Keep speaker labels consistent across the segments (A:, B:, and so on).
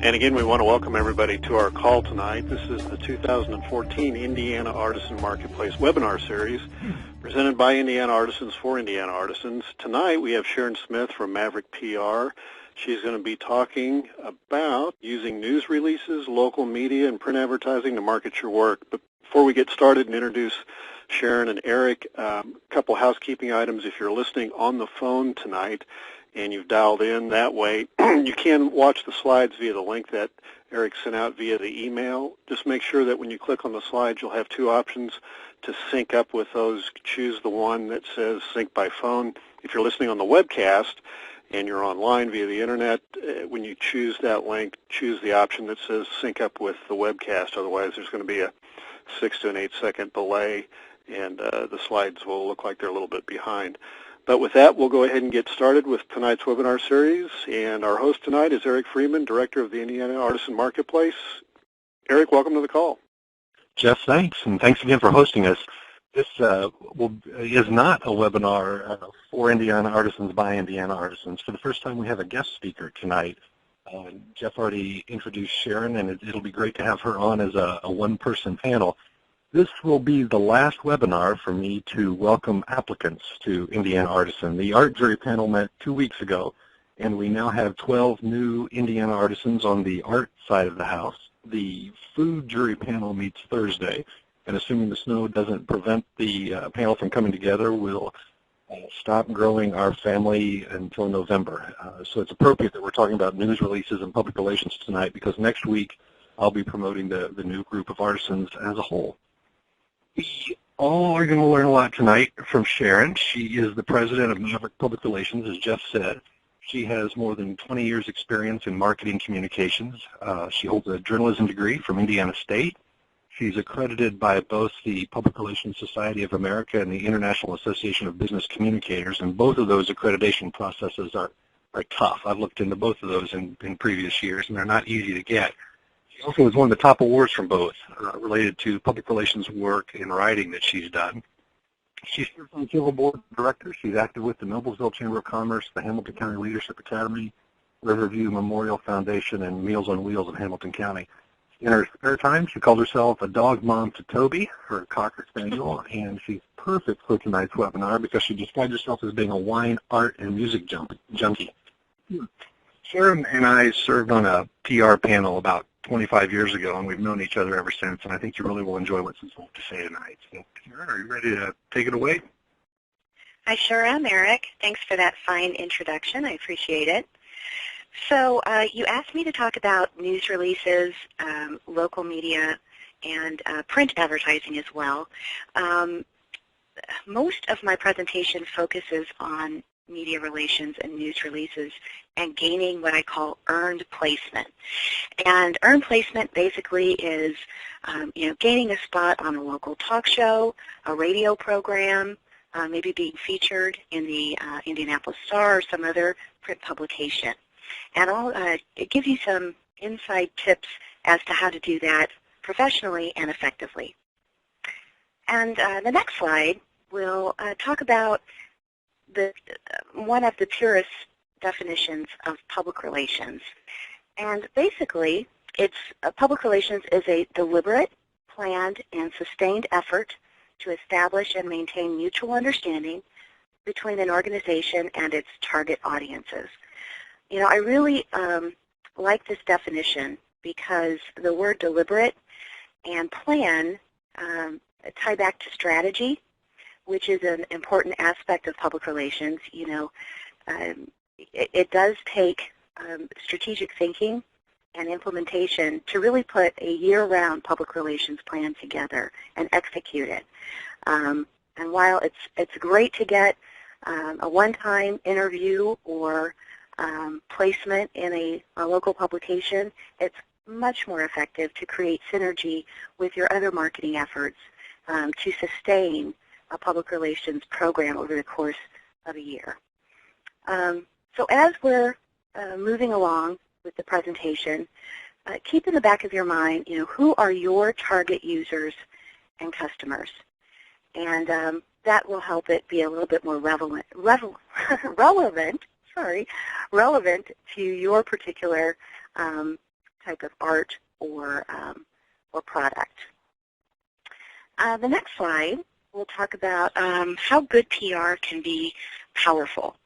A: And again, we want to welcome everybody to our call tonight. This is the 2014 Indiana Artisan Marketplace webinar series presented by Indiana Artisans for Indiana Artisans. Tonight we have Sharon Smith from Maverick PR. She's going to be talking about using news releases, local media, and print advertising to market your work. But before we get started and introduce Sharon and Eric, a couple housekeeping items. If you're listening on the phone tonight, and you've dialed in that way, you can watch the slides via the link that Eric sent out via the email. Just make sure that when you click on the slides, you'll have two options to sync up with those. Choose the one that says sync by phone. If you're listening on the webcast and you're online via the internet, when you choose that link, choose the option that says sync up with the webcast. Otherwise, there's going to be a 6 to an 8 second delay, and the slides will look like they're a little bit behind. But with that, we'll go ahead and get started with tonight's webinar series. And our host tonight is Eric Freeman, Director of the Indiana Artisan Marketplace. Eric, welcome to the call.
B: Jeff, thanks, and thanks again for hosting us. This is not a webinar for Indiana Artisans by Indiana Artisans. For the first time, we have a guest speaker tonight. Jeff already introduced Sharon, and it'll be great to have her on as a one-person panel. This will be the last webinar for me to welcome applicants to Indiana Artisan. The art jury panel met 2 weeks ago, and we now have 12 new Indiana Artisans on the art side of the house. The food jury panel meets Thursday, and assuming the snow doesn't prevent the panel from coming together, we'll stop growing our family until November. So it's appropriate that we're talking about news releases and public relations tonight, because next week I'll be promoting the new group of artisans as a whole. We all are going to learn a lot tonight from Sharon. She is the president of Maverick Public Relations, as Jeff said. She has more than 20 years' experience in marketing communications. She holds a journalism degree from Indiana State. She's accredited by both the Public Relations Society of America and the International Association of Business Communicators, and both of those accreditation processes are tough. I've looked into both of those in previous years, and they're not easy to get. She also has won the top awards from both related to public relations work and writing that she's done. She serves on several board of directors. She's active with the Noblesville Chamber of Commerce, the Hamilton County Leadership Academy, Riverview Memorial Foundation, and Meals on Wheels in Hamilton County. In her spare time, she called herself a dog mom to Toby, her Cocker Spaniel, and she's perfect for tonight's webinar because she described herself as being a wine, art, and music junkie. Sharon and I served on a PR panel about 25 years ago, and we've known each other ever since, and I think you really will enjoy what she's going to say tonight. So, Sharon, are you ready to take it away?
C: I sure am, Eric. Thanks for that fine introduction. I appreciate it. So you asked me to talk about news releases, local media, and print advertising as well. Most of my presentation focuses on media relations and news releases and gaining what I call earned placement. And earned placement basically is gaining a spot on a local talk show, a radio program, maybe being featured in the Indianapolis Star or some other print publication. And I'll give you some inside tips as to how to do that professionally and effectively. And the next slide will talk about one of the purest definitions of public relations. And basically, public relations is a deliberate, planned, and sustained effort to establish and maintain mutual understanding between an organization and its target audiences. You know, I really like this definition because the word deliberate and plan tie back to strategy, which is an important aspect of public relations. You know, it does take strategic thinking and implementation to really put a year-round public relations plan together and execute it. And while it's great to get a one-time interview or placement in a local publication, it's much more effective to create synergy with your other marketing efforts to sustain a public relations program over the course of a year. So as we're moving along with the presentation, keep in the back of your mind, who are your target users and customers? And that will help it be a little bit more relevant to your particular type of art or product. The next slide, we'll talk about how good PR can be powerful.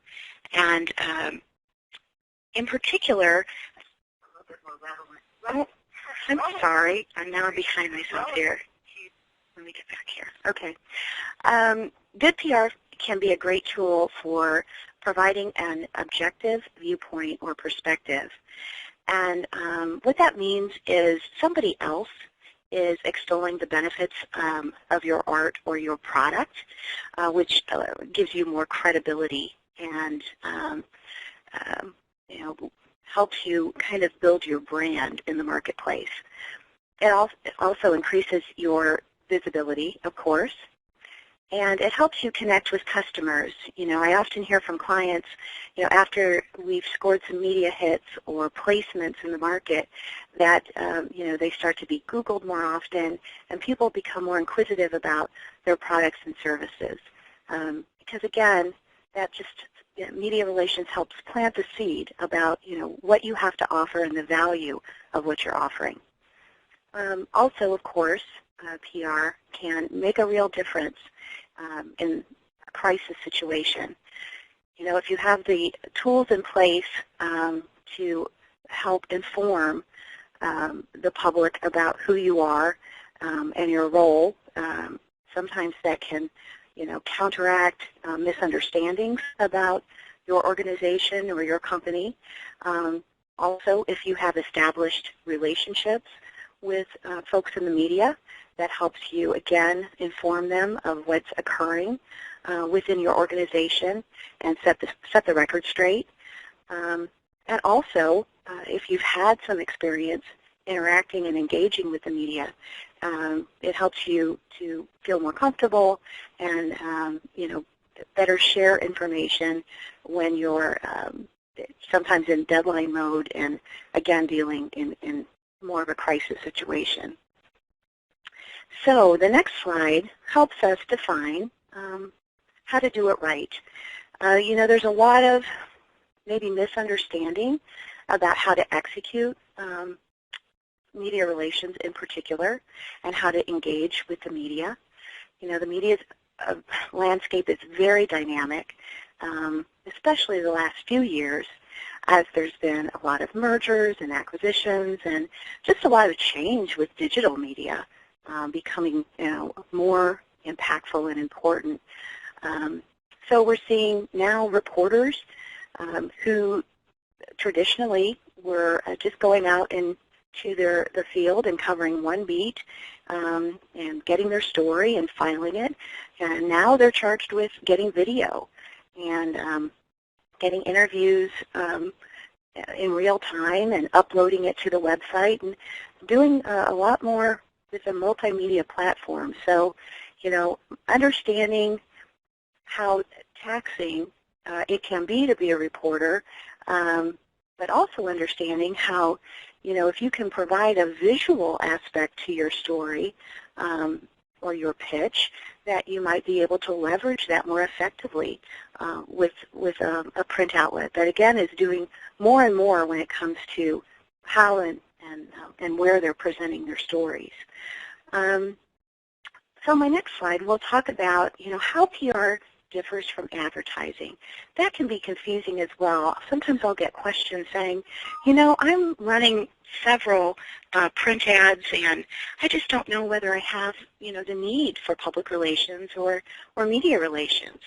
C: And in particular, I'm sorry, I'm now behind myself here. Let me get back here. Okay. Good PR can be a great tool for providing an objective viewpoint or perspective. And what that means is somebody else is extolling the benefits of your art or your product, which gives you more credibility and helps you kind of build your brand in the marketplace. It also increases your visibility, of course, and it helps you connect with customers. I often hear from clients, after we've scored some media hits or placements in the market, that they start to be Googled more often, and people become more inquisitive about their products and services. Because again, that just media relations helps plant the seed about what you have to offer and the value of what you're offering. Also, of course, PR can make a real difference in a crisis situation. If you have the tools in place to help inform the public about who you are and your role, sometimes that can counteract misunderstandings about your organization or your company. Also, if you have established relationships with folks in the media, that helps you, again, inform them of what's occurring within your organization and set the record straight. And also, if you've had some experience interacting and engaging with the media, it helps you to feel more comfortable and better share information when you're sometimes in deadline mode and, again, dealing in more of a crisis situation. So the next slide helps us define how to do it right. There's a lot of maybe misunderstanding about how to execute media relations in particular and how to engage with the media. The media's landscape is very dynamic, especially the last few years, as there's been a lot of mergers and acquisitions and just a lot of change with digital media becoming more impactful and important. So we're seeing now reporters who traditionally were just going out into the field and covering one beat and getting their story and filing it, and now they're charged with getting video and getting interviews in real time and uploading it to the website and doing a lot more with a multimedia platform. So, understanding how taxing it can be to be a reporter, but also understanding how, if you can provide a visual aspect to your story or your pitch, that you might be able to leverage that more effectively with a print outlet that, again, is doing more and more when it comes to how and where they're presenting their stories. So my next slide, we'll talk about, how PR differs from advertising. That can be confusing as well. Sometimes I'll get questions saying, I'm running several print ads and I just don't know whether I have, the need for public relations or media relations.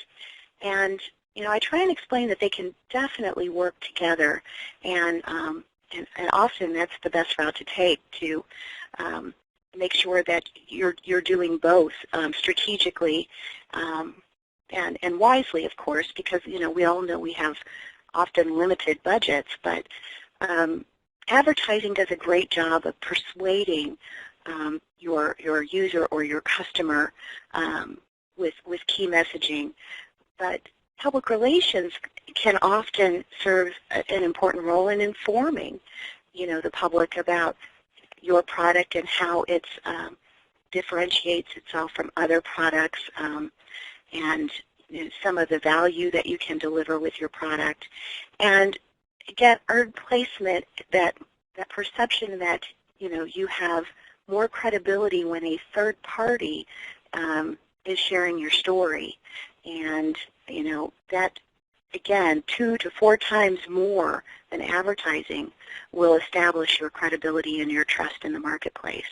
C: And, I try and explain that they can definitely work together, and often that's the best route to take to make sure that you're doing both strategically and wisely, of course, because we all know we have often limited budgets, but advertising does a great job of persuading your user or your customer with key messaging. But public relations can often serve an important role in informing, the public about your product and how it differentiates itself from other products and some of the value that you can deliver with your product. And get earned placement that that perception that, you have more credibility when a third party is sharing your story. And, that, again, 2 to 4 times more than advertising will establish your credibility and your trust in the marketplace.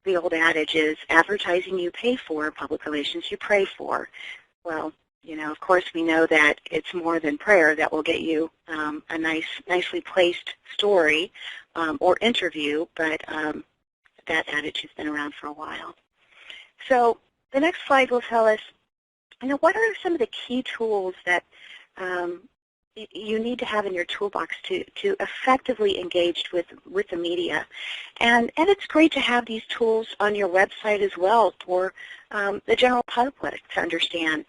C: The old adage is, advertising you pay for, public relations you pray for. Well, of course we know that it's more than prayer that will get you a nicely placed story or interview, but that attitude's been around for a while. So the next slide will tell us, what are some of the key tools that you need to have in your toolbox to effectively engage with the media. And it's great to have these tools on your website as well for the general public to understand,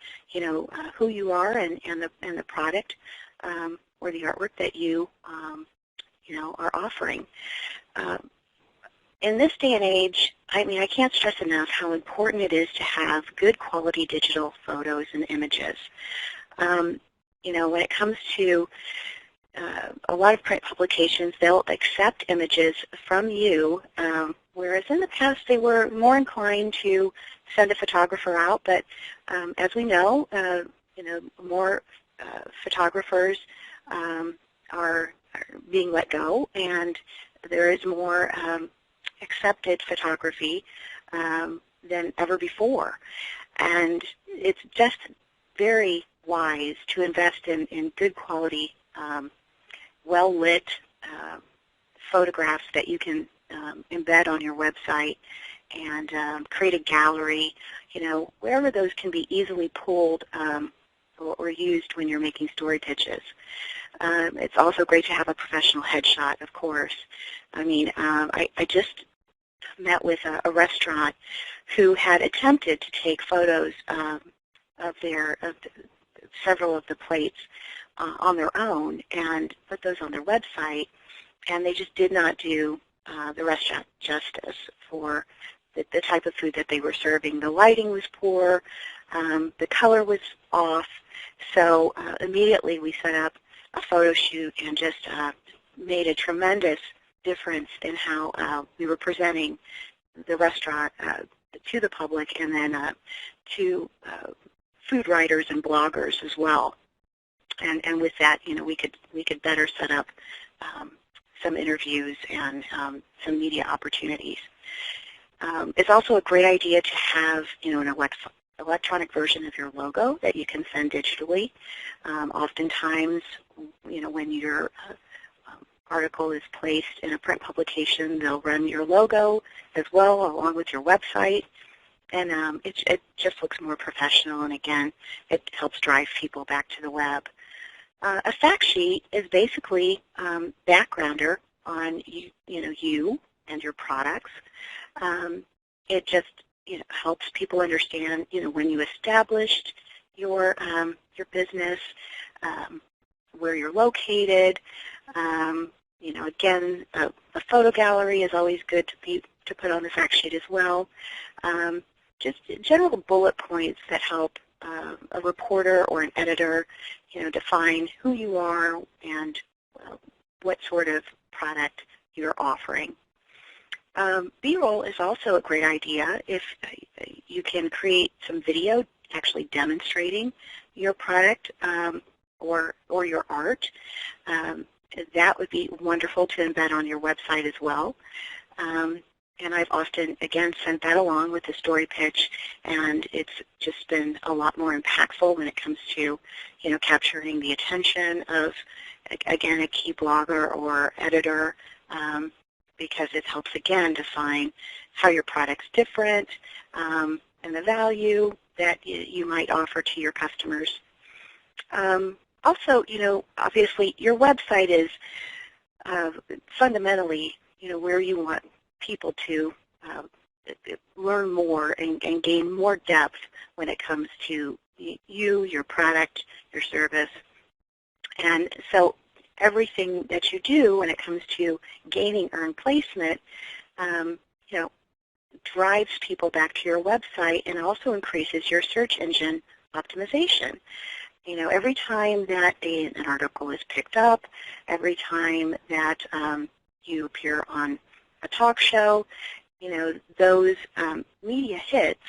C: who you are and the product or the artwork that you, are offering. In this day and age, I can't stress enough how important it is to have good quality digital photos and images. When it comes to a lot of print publications, they'll accept images from you, whereas in the past they were more inclined to send a photographer out. But as we know, more photographers are being let go, and there is more accepted photography than ever before. And it's just very wise to invest in good quality, well-lit photographs that you can embed on your website and create a gallery, wherever those can be easily pulled or used when you're making story pitches. It's also great to have a professional headshot, of course. I just met with a restaurant who had attempted to take photos of several of the plates on their own and put those on their website, and they just did not do the restaurant justice for the type of food that they were serving. The lighting was poor, the color was off, so immediately we set up a photo shoot and just made a tremendous difference in how we were presenting the restaurant to the public, and then to food writers and bloggers as well. And with that, we could better set up some interviews and some media opportunities. It's also a great idea to have an electronic version of your logo that you can send digitally. Oftentimes, when your article is placed in a print publication, they'll run your logo as well along with your website, and it just looks more professional, and again, it helps drive people back to the web. A fact sheet is basically backgrounder on you and your products. It just helps people understand when you established your business, where you're located. Again, a photo gallery is always good to put on the fact sheet as well. Just general bullet points that help a reporter or an editor, define who you are and what sort of product you're offering. B-roll is also a great idea if you can create some video actually demonstrating your product or your art. That would be wonderful to embed on your website as well. And I've often, again, sent that along with the story pitch, and it's just been a lot more impactful when it comes to, capturing the attention of, again, a key blogger or editor, because it helps, again, define how your product's different and the value that you might offer to your customers. Also, obviously, your website is fundamentally, where you want people to learn more and gain more depth when it comes to you, your product, your service. And so everything that you do when it comes to gaining earned placement, drives people back to your website and also increases your search engine optimization. every time that an article is picked up, every time that you appear on a talk show, those media hits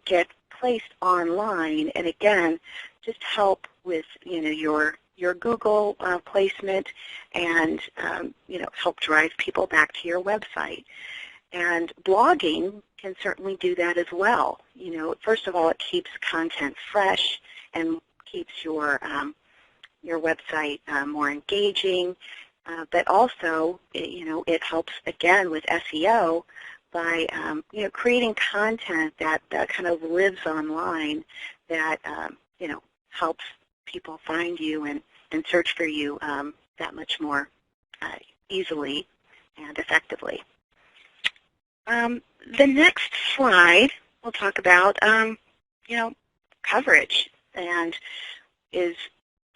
C: get placed online, and again, just help with your Google placement, and help drive people back to your website. And blogging can certainly do that as well. First of all, it keeps content fresh and keeps your website more engaging. But also, it helps again with SEO by creating content that kind of lives online, that helps people find you and search for you that much more easily and effectively. The next slide we'll talk about coverage, and is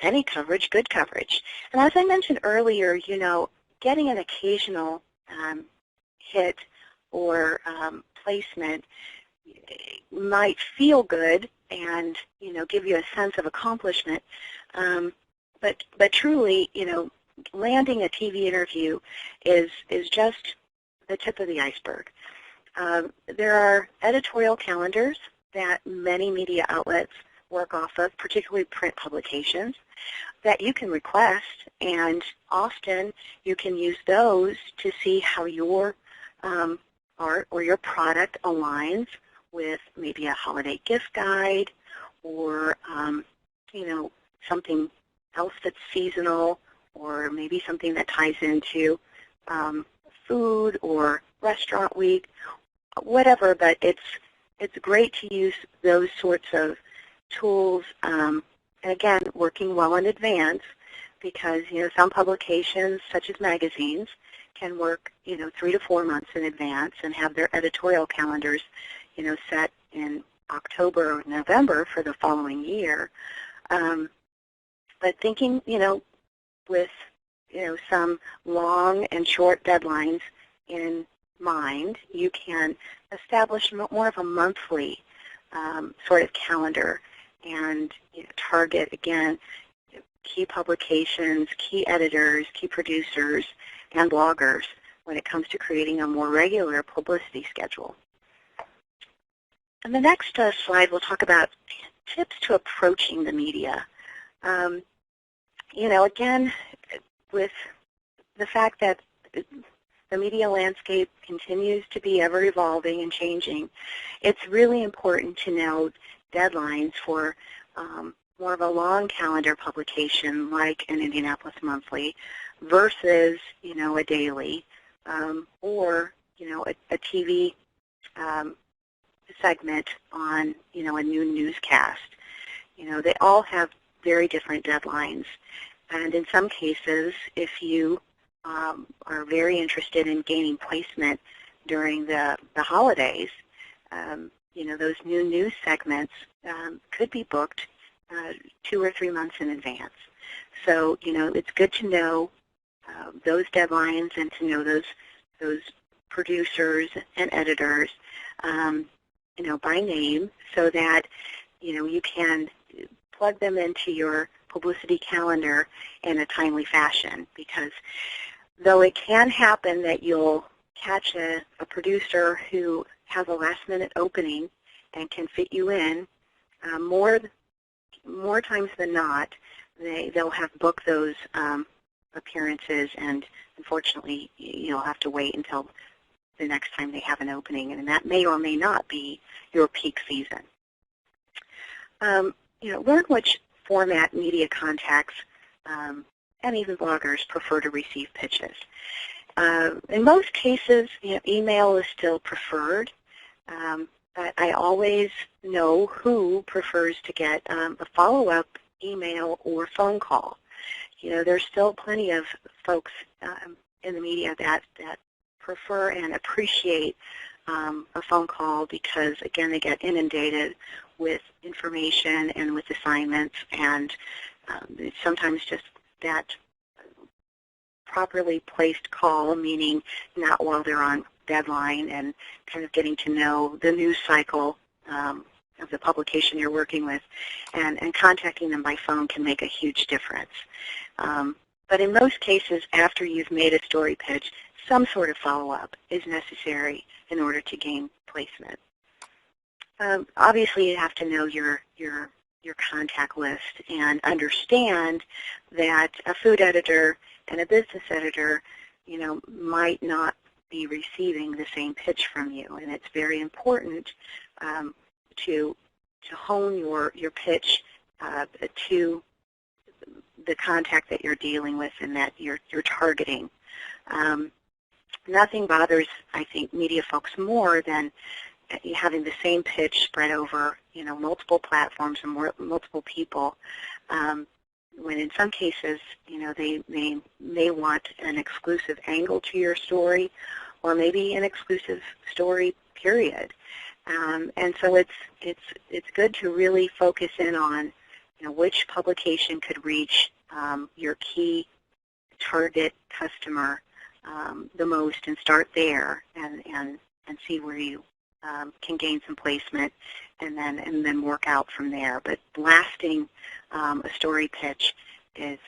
C: any coverage good coverage? And as I mentioned earlier, getting an occasional hit or placement might feel good and give you a sense of accomplishment, but truly, landing a TV interview is just the tip of the iceberg. There are editorial calendars that many media outlets work off of, particularly print publications, that you can request, and often you can use those to see how your art or your product aligns with maybe a holiday gift guide, or something else that's seasonal, or maybe something that ties into food or restaurant week, whatever. But it's great to use those sorts of tools, and again, working well in advance, because some publications, such as magazines, can work 3 to 4 months in advance and have their editorial calendars set in October or November for the following year. But thinking with some long and short deadlines in mind, you can establish more of a monthly sort of calendar, and target, again, key publications, key editors, key producers, and bloggers when it comes to creating a more regular publicity schedule. And the next slide, we'll talk about tips to approaching the media. Again, with the fact that the media landscape continues to be ever evolving and changing, it's really important to know deadlines for more of a long calendar publication like an Indianapolis Monthly versus a daily, or a TV segment on a new newscast. They all have very different deadlines, and in some cases, if you are very interested in gaining placement during the holidays, those new news segments could be booked 2 or 3 months in advance. So it's good to know those deadlines, and to know those producers and editors by name, so that you can plug them into your publicity calendar in a timely fashion. Because though it can happen that you'll catch a producer who has a last-minute opening and can fit you in, more times than not, they'll have booked those appearances, and unfortunately, you'll have to wait until the next time they have an opening, and that may or may not be your peak season. Learn which format media contacts and even bloggers prefer to receive pitches. In most cases, email is still preferred, but I always know who prefers to get a follow-up email or phone call. There's still plenty of folks in the media that prefer and appreciate a phone call, because, again, they get inundated with information and with assignments, and sometimes just that properly placed call, meaning not while they're on deadline, and kind of getting to know the news cycle the publication you're working with, and contacting them by phone can make a huge difference. But in most cases, after you've made a story pitch, some sort of follow-up is necessary in order to gain placement. Obviously, you have to know your contact list and understand that a food editor and a business editor, might not be receiving the same pitch from you, and it's very important to hone your pitch to the contact that you're dealing with and that you're targeting. Nothing bothers, I think, media folks more than having the same pitch spread over, multiple platforms and multiple people. When in some cases, they may want an exclusive angle to your story, or maybe an exclusive story, period. And so it's good to really focus in on, which publication could reach your key target customer the most, and start there, and see where you can gain some placement, and then work out from there. But blasting a story pitch is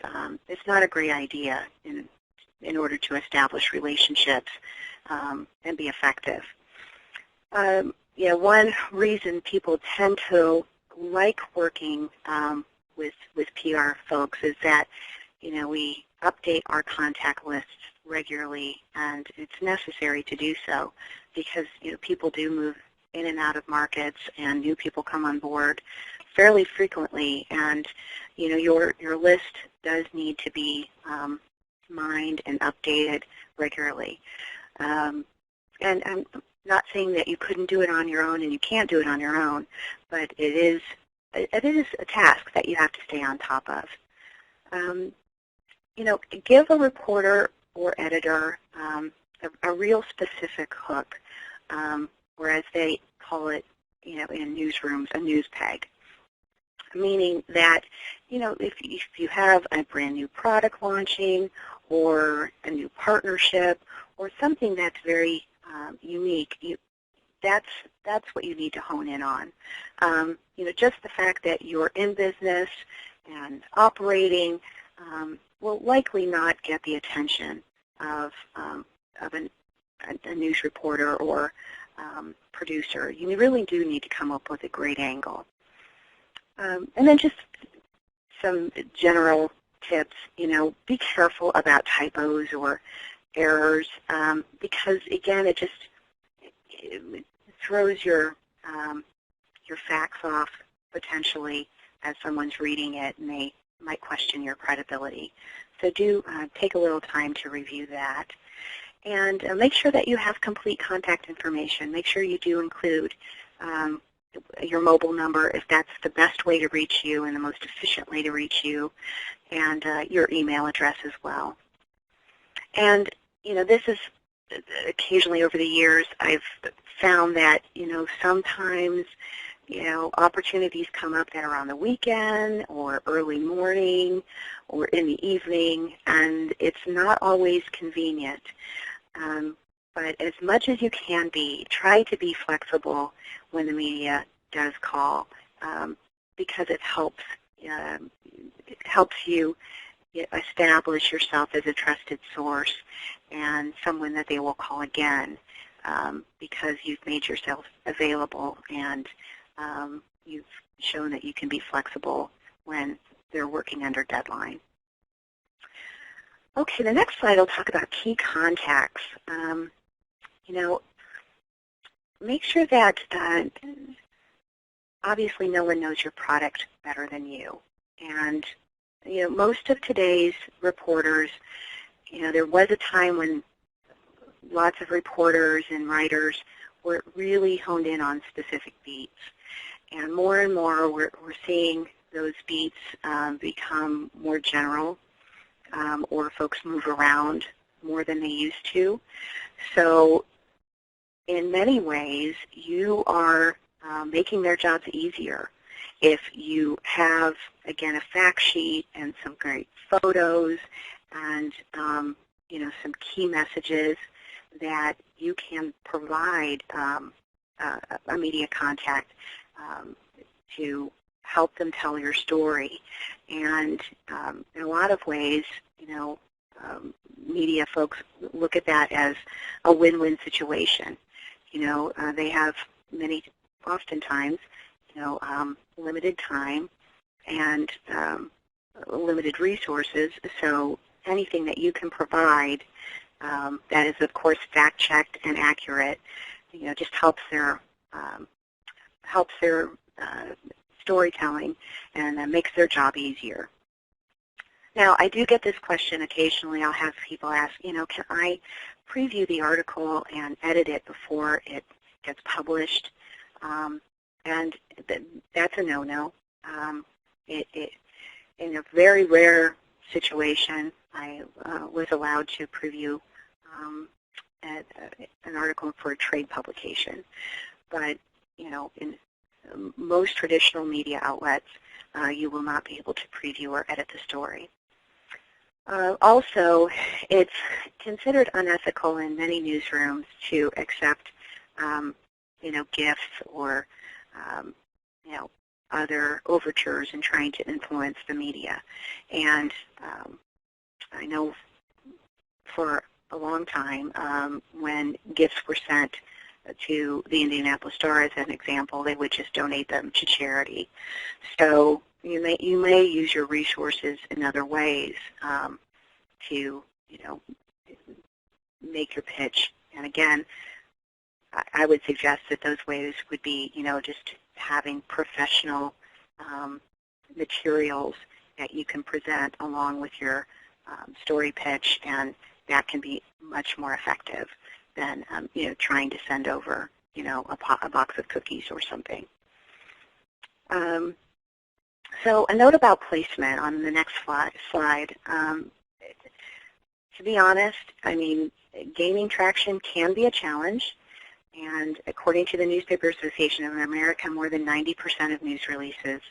C: it's not a great idea in order to establish relationships and be effective. One reason people tend to like working with PR folks is that we update our contact lists regularly, and it's necessary to do so because people do move in and out of markets, and new people come on board fairly frequently, and your list does need to be mined and updated regularly. And I'm not saying that you couldn't do it on your own and you can't do it on your own, but it is a task that you have to stay on top of. Give a reporter or editor a real specific hook, or as they call it, in newsrooms, a news peg. Meaning that, if you have a brand new product launching, or a new partnership, or something that's very unique, that's what you need to hone in on. Just the fact that you're in business and operating will likely not get the attention of a news reporter or producer. You really do need to come up with a great angle. And then just some general tips, be careful about typos or errors, because again, it throws your facts off potentially as someone's reading it, and they might question your credibility. So do take a little time to review that. And make sure that you have complete contact information. Make sure you do include your mobile number, if that's the best way to reach you and the most efficient way to reach you, and your email address as well. And, this is occasionally over the years I've found that, sometimes, opportunities come up that are on the weekend or early morning or in the evening, and it's not always convenient. But as much as you can be, try to be flexible when the media does call, because it helps you establish yourself as a trusted source and someone that they will call again, because you've made yourself available and you've shown that you can be flexible when they're working under deadline. Okay, the next slide will talk about key contacts. Make sure that obviously no one knows your product better than you. And, most of today's reporters, there was a time when lots of reporters and writers were really honed in on specific beats. And more we're seeing those beats become more general, or folks move around more than they used to. So in many ways, you are making their jobs easier if you have, again, a fact sheet and some great photos and, some key messages that you can provide a media contact to help them tell your story. And in a lot of ways, media folks look at that as a win-win situation. They have oftentimes, limited time and limited resources, so anything that you can provide that is, of course, fact-checked and accurate, just helps their storytelling and makes their job easier. Now, I do get this question occasionally. I'll have people ask, can I preview the article and edit it before it gets published? And that's a no-no. In a very rare situation, I was allowed to preview an article for a trade publication. But, in most traditional media outlets, you will not be able to preview or edit the story. Also, it's considered unethical in many newsrooms to accept, gifts or, other overtures in trying to influence the media. And I know for a long time when gifts were sent to the Indianapolis Star, as an example, they would just donate them to charity. So you may use your resources in other ways to make your pitch. And again, I would suggest that those ways would be just having professional materials that you can present along with your story pitch, and that can be much more effective than trying to send over a box of cookies or something. So a note about placement on the next slide. To be honest, gaining traction can be a challenge, and according to the Newspaper Association of America, more than 90% of news releases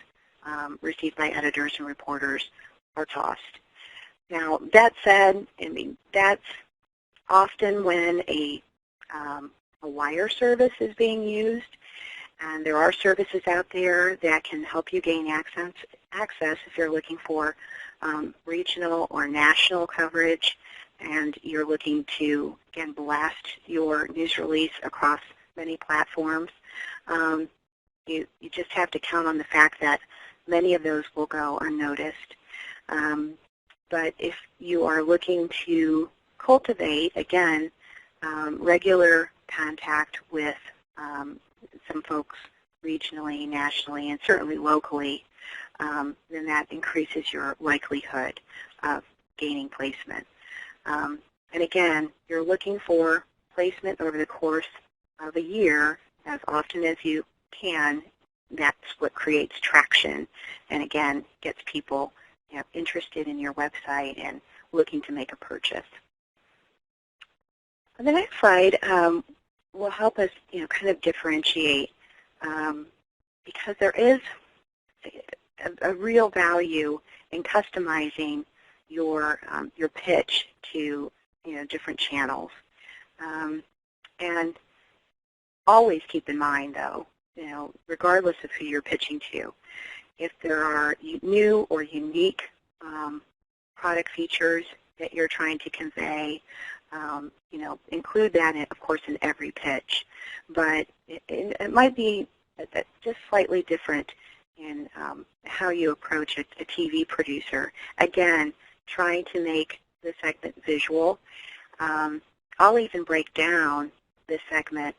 C: received by editors and reporters are tossed. Now, that said, that's often when a wire service is being used, and there are services out there that can help you gain access if you're looking for regional or national coverage, and you're looking to, again, blast your news release across many platforms. You just have to count on the fact that many of those will go unnoticed. But if you are looking to cultivate, again, regular contact with some folks regionally, nationally, and certainly locally, then that increases your likelihood of gaining placement. And again, you're looking for placement over the course of a year as often as you can. That's what creates traction and, again, gets people interested in your website and looking to make a purchase. On the next slide will help us kind of differentiate because there is a real value in customizing your pitch to different channels. And always keep in mind, though, regardless of who you're pitching to, if there are new or unique product features that you're trying to convey, include that, of course, in every pitch. But it might be just slightly different in how you approach a TV producer. Again, trying to make the segment visual. I'll even break down this segment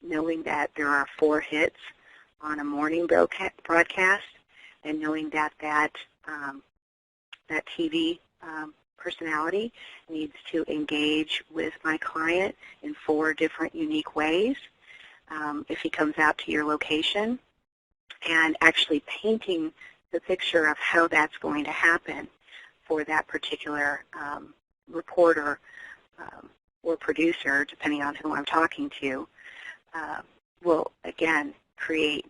C: knowing that there are 4 hits on a morning broadcast, and knowing that that TV personality needs to engage with my client in 4 different unique ways if he comes out to your location, and actually painting the picture of how that's going to happen for that particular reporter or producer, depending on who I'm talking to, will, again, create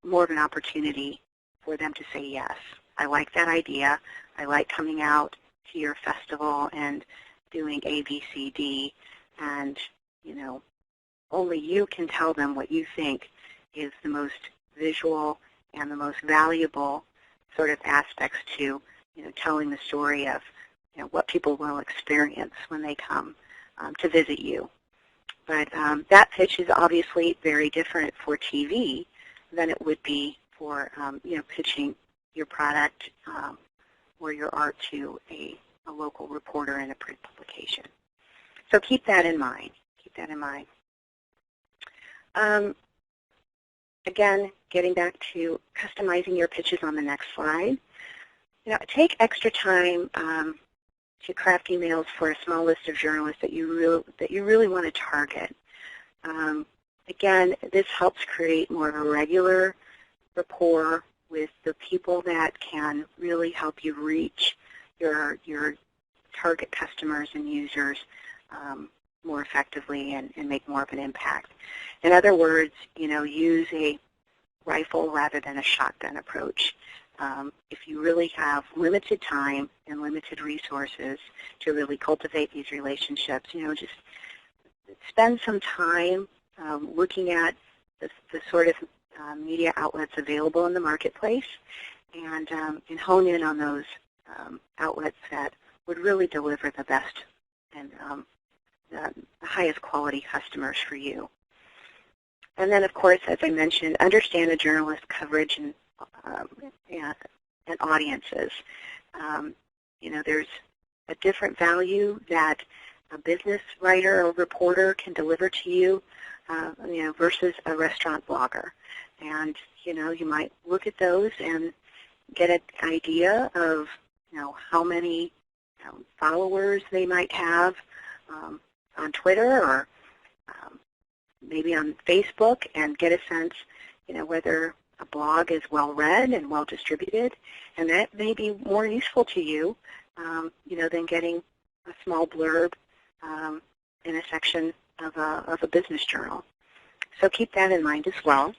C: more of an opportunity for them to say, yes, I like that idea. I like coming out to your festival and doing A, B, C, D, and, only you can tell them what you think is the most visual and the most valuable sort of aspects to, telling the story of, what people will experience when they come to visit you. But that pitch is obviously very different for TV than it would be for, pitching your product or your art to a local reporter in a print publication. So keep that in mind. Keep that in mind. Again, getting back to customizing your pitches on the next slide. Take extra time to craft emails for a small list of journalists that you really want to target. Again, this helps create more of a regular rapport with the people that can really help you reach your target customers and users more effectively and make more of an impact. In other words, use a rifle rather than a shotgun approach. If you really have limited time and limited resources to really cultivate these relationships, just spend some time looking at the sort of media outlets available in the marketplace and hone in on those outlets that would really deliver the best and the highest quality customers for you. And then, of course, as I mentioned, understand a journalist's coverage and audiences. There's a different value that a business writer or reporter can deliver to you, versus a restaurant blogger. And, you might look at those and get an idea of, how many followers they might have on Twitter or maybe on Facebook, and get a sense, whether a blog is well read and well distributed, and that may be more useful to you, than getting a small blurb in a section of a business journal. So keep that in mind as well.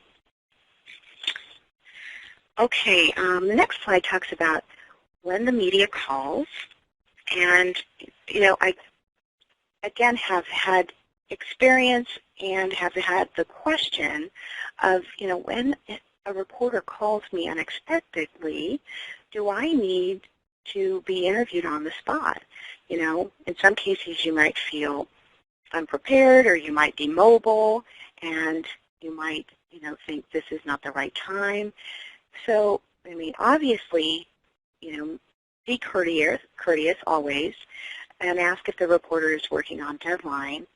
C: Okay, the next slide talks about when the media calls, and I again have had experience and have had the question of, when a reporter calls me unexpectedly, do I need to be interviewed on the spot? In some cases you might feel unprepared, or you might be mobile, and you might, think this is not the right time. So, obviously, be courteous always, and ask if the reporter is working on deadline.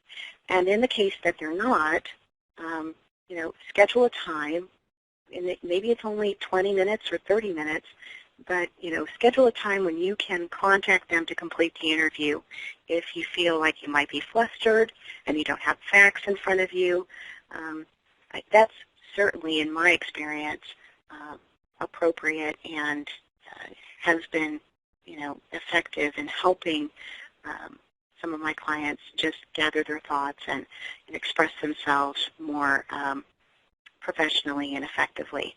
C: And in the case that they're not, schedule a time, and maybe it's only 20 minutes or 30 minutes, but, schedule a time when you can contact them to complete the interview. If you feel like you might be flustered and you don't have facts in front of you, that's certainly, in my experience, appropriate and has been, effective in helping some of my clients just gather their thoughts and express themselves more professionally and effectively.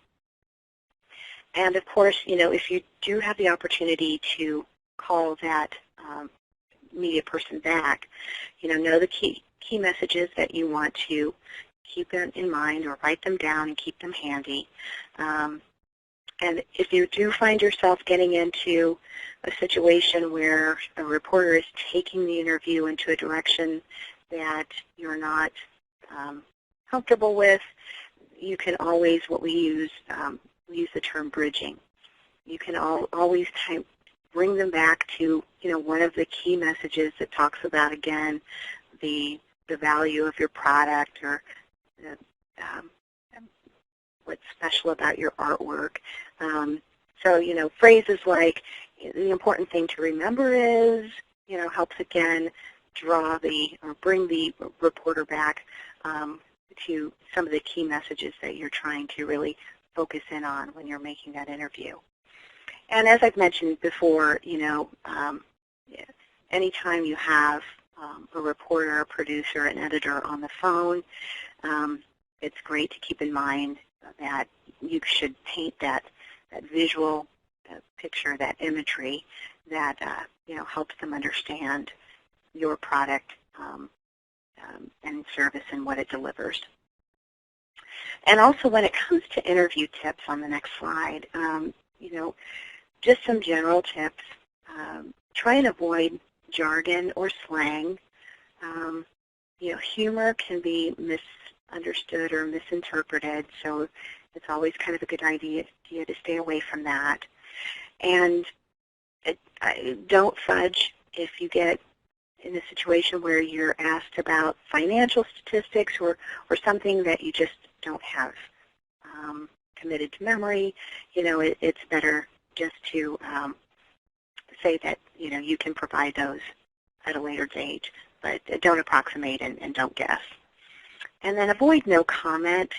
C: And of course, if you do have the opportunity to call that media person back, know the key messages that you want to keep in mind, or write them down and keep them handy. And if you do find yourself getting into a situation where a reporter is taking the interview into a direction that you're not comfortable with, you can always, we use the term bridging. You can always bring them back to, one of the key messages that talks about, again, the value of your product, or what's special about your artwork. So, phrases like, the important thing to remember is, helps again bring the reporter back to some of the key messages that you're trying to really focus in on when you're making that interview. And as I've mentioned before, anytime you have a reporter, a producer, an editor on the phone, it's great to keep in mind that you should paint that visual picture, that imagery that helps them understand your product and service and what it delivers. And also when it comes to interview tips on the next slide, just some general tips. Try and avoid jargon or slang. Humor can be misunderstood or misinterpreted, so it's always kind of a good idea to stay away from that. And don't fudge if you get in a situation where you're asked about financial statistics or something that you just don't have committed to memory. It's better just to say that you can provide those at a later date, but don't approximate and don't guess. And then avoid no comment.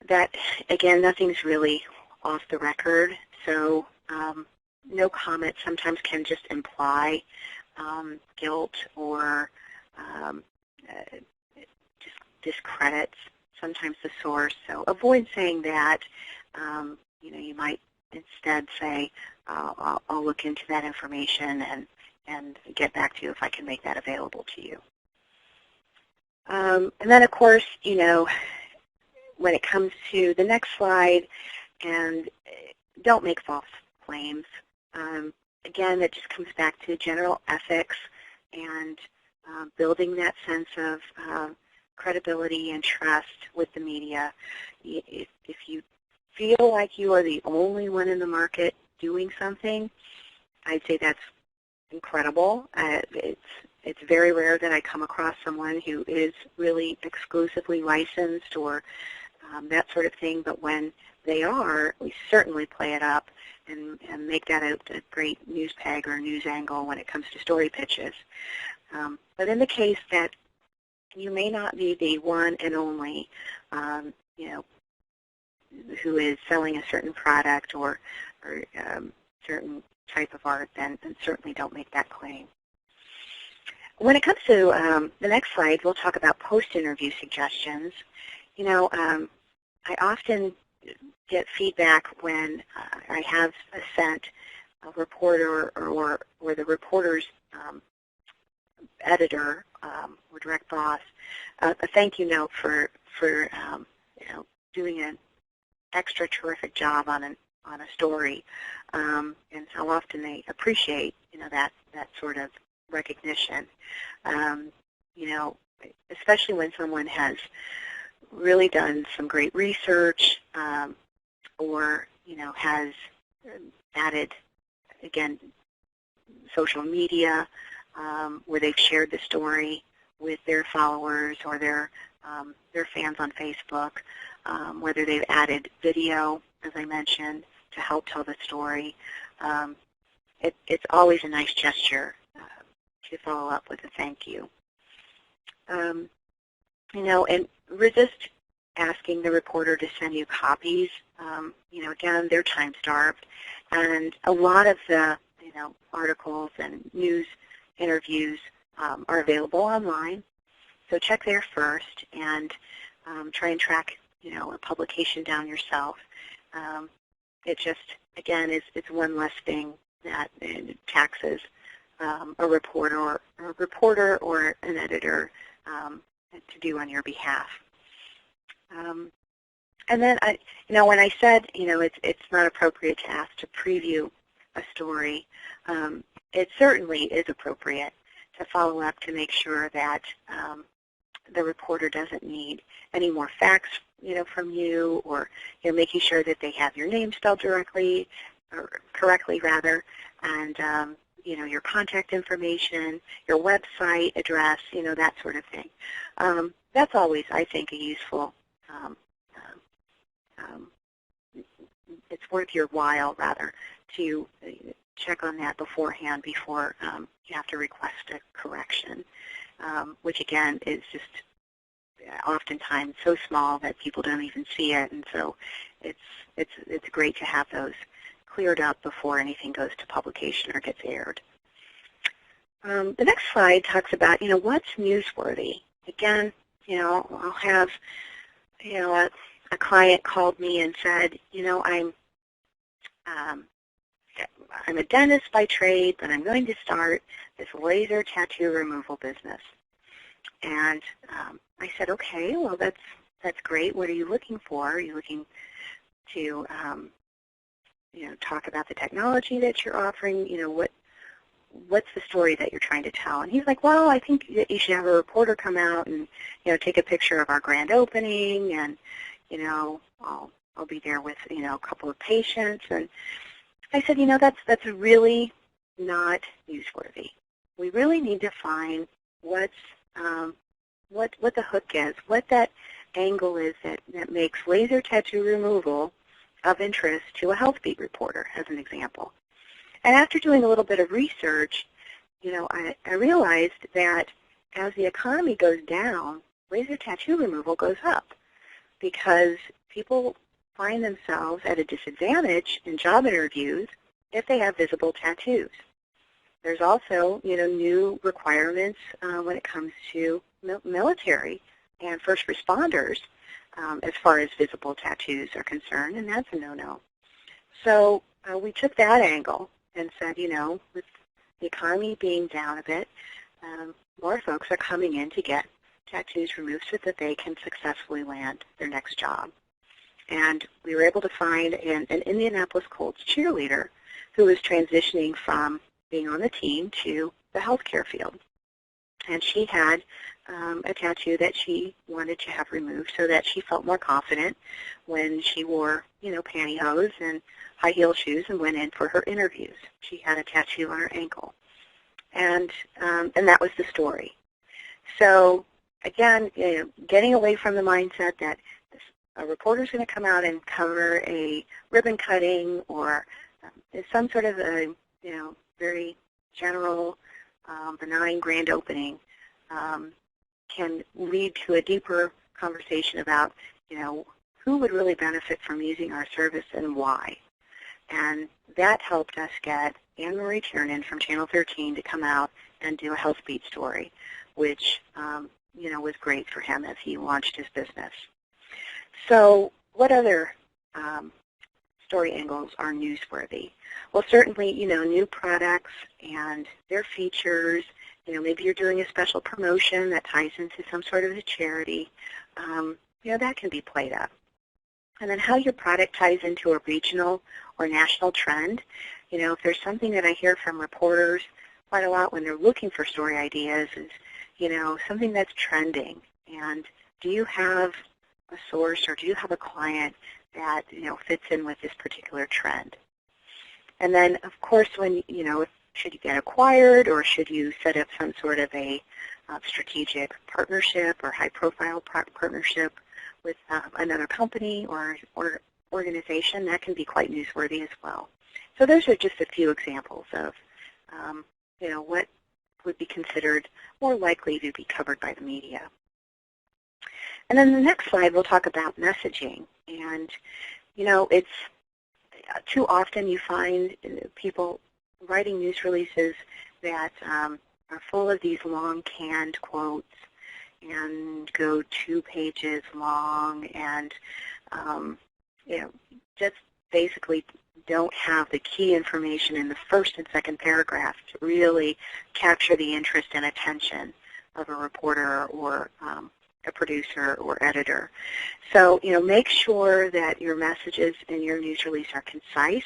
C: That, again, nothing's really off the record, so no comment sometimes can just imply guilt or just discredits sometimes the source. So avoid saying that. You might instead say, I'll look into that information and get back to you if I can make that available to you. And then, of course, when it comes to the next slide, and don't make false claims. Again, it just comes back to general ethics and building that sense of credibility and trust with the media. If you feel like you are the only one in the market doing something, I'd say that's incredible. It's very rare that I come across someone who is really exclusively licensed or that sort of thing, but when they are, we certainly play it up and make that a great news peg or news angle when it comes to story pitches. But in the case that you may not be the one and only, who is selling a certain product or certain type of art, then certainly don't make that claim. When it comes to the next slide, we'll talk about post-interview suggestions. I often get feedback when I have sent a reporter or the reporter's editor or direct boss a thank you note for doing an extra terrific job on a story, and how often they appreciate that sort of recognition. Especially when someone has really done some great research or has added, again, social media where they've shared the story with their followers or their fans on Facebook, whether they've added video, as I mentioned, to help tell the story. It's always a nice gesture to follow up with a thank you. And resist asking the reporter to send you copies. Again, they're time-starved, and a lot of the articles and news interviews are available online. So check there first and try and track a publication down yourself. It just, again, it's one less thing that taxes a reporter or an editor to do on your behalf. And then, when I said, it's not appropriate to ask to preview a story, it certainly is appropriate to follow up to make sure that the reporter doesn't need any more facts, from you, or making sure that they have your name spelled correctly, and your contact information, your website address, that sort of thing. That's always, I think, a useful. It's worth your while, rather, to check on that beforehand before you have to request a correction, which again is just oftentimes so small that people don't even see it, and so it's great to have those cleared up before anything goes to publication or gets aired. The next slide talks about what's newsworthy. Again, I'll have a client called me and said, I'm a dentist by trade, but I'm going to start this laser tattoo removal business. And I said, okay, well, that's that's great. What are you looking for? Are you looking to, talk about the technology that you're offering? What's the story that you're trying to tell? And he's like, well, I think that you should have a reporter come out and, take a picture of our grand opening, and, I'll be there with, a couple of patients. And I said, that's really not newsworthy. We really need to find what the hook is, what that angle is that makes laser tattoo removal of interest to a health beat reporter, as an example. And after doing a little bit of research, I realized that as the economy goes down, laser tattoo removal goes up because people find themselves at a disadvantage in job interviews if they have visible tattoos. There's also, new requirements when it comes to military and first responders as far as visible tattoos are concerned, and that's a no-no. So we took that angle and said, with the economy being down a bit, more folks are coming in to get tattoos removed so that they can successfully land their next job. And we were able to find an Indianapolis Colts cheerleader who was transitioning from being on the team to the healthcare field. And she had a tattoo that she wanted to have removed so that she felt more confident when she wore, pantyhose and high heel shoes and went in for her interviews. She had a tattoo on her ankle. And that was the story. So again, getting away from the mindset that a reporter's going to come out and cover a ribbon cutting or some sort of a, very general, benign grand opening can lead to a deeper conversation about, who would really benefit from using our service and why. And that helped us get Anne-Marie Tiernan from Channel 13 to come out and do a health beat story, which, was great for him as he launched his business. So what other story angles are newsworthy? Well, certainly, new products and their features. Maybe you're doing a special promotion that ties into some sort of a charity. That can be played up. And then how your product ties into a regional or national trend. If there's something that I hear from reporters quite a lot when they're looking for story ideas is, something that's trending. And do you have a source or do you have a client that, fits in with this particular trend? And then, of course, when, should you get acquired or should you set up some sort of a strategic partnership or high-profile partnership with another company or organization, that can be quite newsworthy as well. So those are just a few examples of, what would be considered more likely to be covered by the media. And then the next slide, we'll talk about messaging. And, it's too often you find people writing news releases that are full of these long canned quotes and go 2 pages long and, just basically don't have the key information in the first and second paragraph to really capture the interest and attention of a reporter or a producer or editor. So, make sure that your messages in your news release are concise,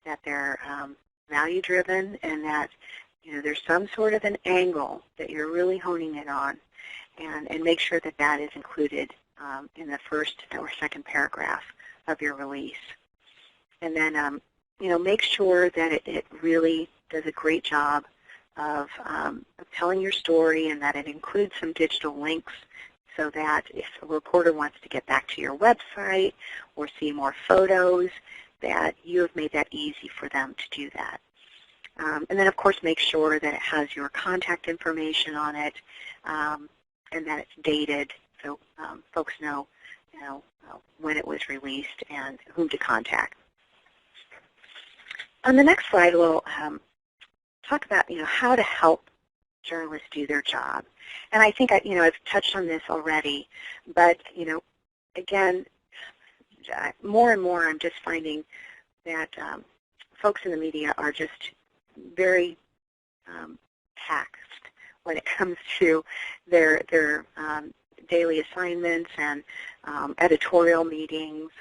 C: that they're value-driven, and that, there's some sort of an angle that you're really honing in on, and make sure that that is included in the first or second paragraph of your release. And then, make sure that it really does a great job of telling your story and that it includes some digital links so that if a reporter wants to get back to your website or see more photos, that you have made that easy for them to do that. And then, of course, make sure that it has your contact information on it and that it's dated so folks know, when it was released and whom to contact. On the next slide, we'll talk about, how to help journalists do their job. And I think, I've touched on this already, but, again, more and more I'm just finding that folks in the media are just very taxed when it comes to their daily assignments and editorial meetings,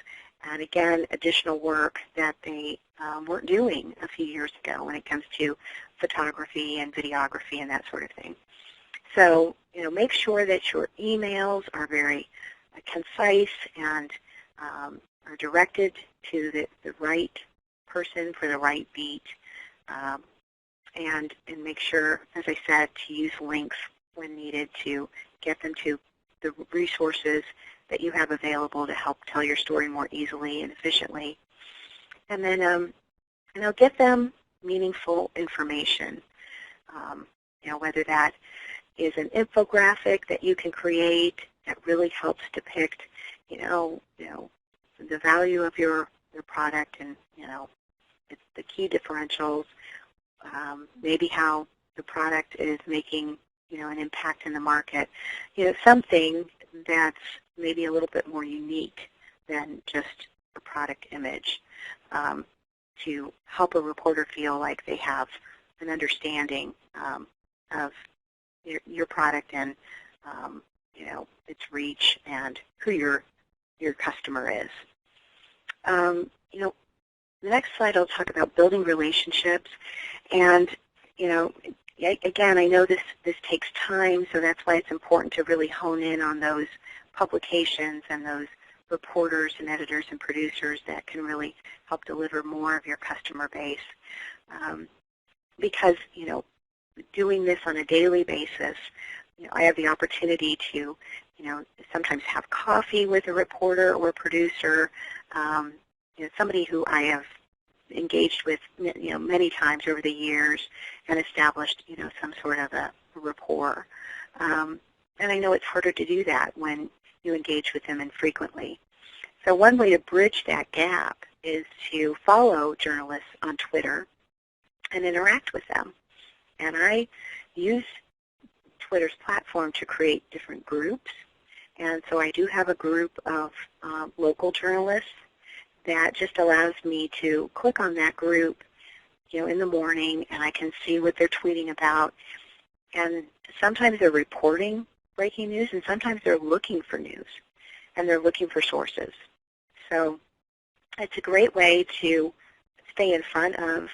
C: and again, additional work that they weren't doing a few years ago when it comes to photography and videography and that sort of thing. So, make sure that your emails are very concise and are directed to the right person for the right beat, and make sure, as I said, to use links when needed to get them to the resources that you have available to help tell your story more easily and efficiently. And then, get them meaningful information, whether that is an infographic that you can create that really helps depict, the value of your product and, it's the key differentials, maybe how the product is making, an impact in the market, something that's maybe a little bit more unique than just a product image, to help a reporter feel like they have an understanding of your product and, its reach and who your customer is. The next slide I'll talk about building relationships, and again, I know this takes time, so that's why it's important to really hone in on those publications and those reporters and editors and producers that can really help deliver more of your customer base. Because, doing this on a daily basis, I have the opportunity to, sometimes have coffee with a reporter or a producer, somebody who I have engaged with, many times over the years and established, some sort of a rapport. And I know it's harder to do that when you engage with them infrequently. So one way to bridge that gap is to follow journalists on Twitter and interact with them. And I use Twitter's platform to create different groups. And so I do have a group of local journalists that just allows me to click on that group, in the morning, and I can see what they're tweeting about. And sometimes they're reporting breaking news, and sometimes they're looking for news, and they're looking for sources. So it's a great way to stay in front of,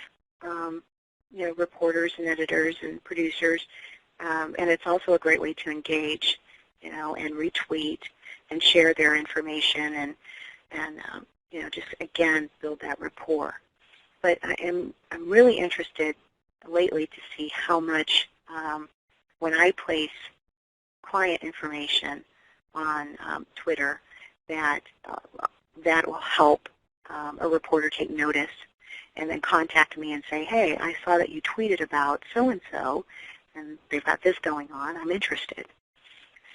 C: reporters and editors and producers, and it's also a great way to engage, and retweet and share their information and just again build that rapport. But I'm really interested lately to see how much when I place client information on Twitter that will help a reporter take notice and then contact me and say, hey, I saw that you tweeted about so-and-so, and they've got this going on. I'm interested.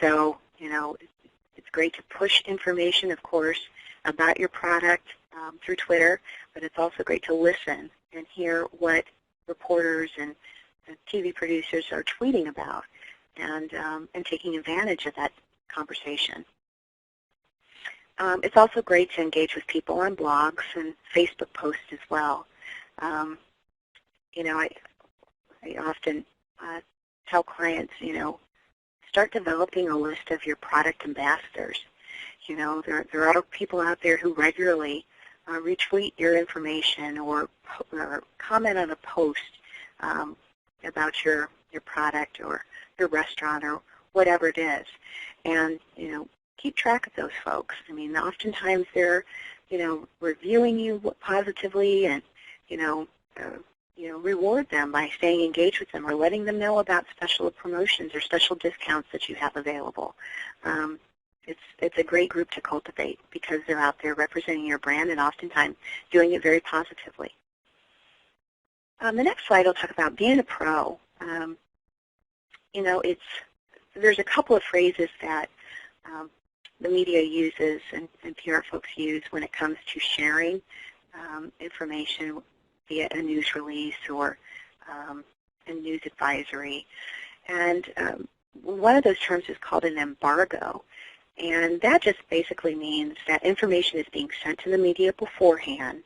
C: So, it's great to push information, of course, about your product through Twitter, but it's also great to listen and hear what reporters and TV producers are tweeting about and taking advantage of that conversation. It's also great to engage with people on blogs and Facebook posts as well. I often tell clients, start developing a list of your product ambassadors. There are people out there who regularly retweet your information or comment on a post about your product or your restaurant or whatever it is. And, keep track of those folks. I mean, oftentimes they're, reviewing you positively and, reward them by staying engaged with them or letting them know about special promotions or special discounts that you have available. It's a great group to cultivate because they're out there representing your brand and oftentimes doing it very positively. The next slide I'll talk about being a pro. There's a couple of phrases that the media uses and PR folks use when it comes to sharing information via a news release or a news advisory. And one of those terms is called an embargo. And that just basically means that information is being sent to the media beforehand,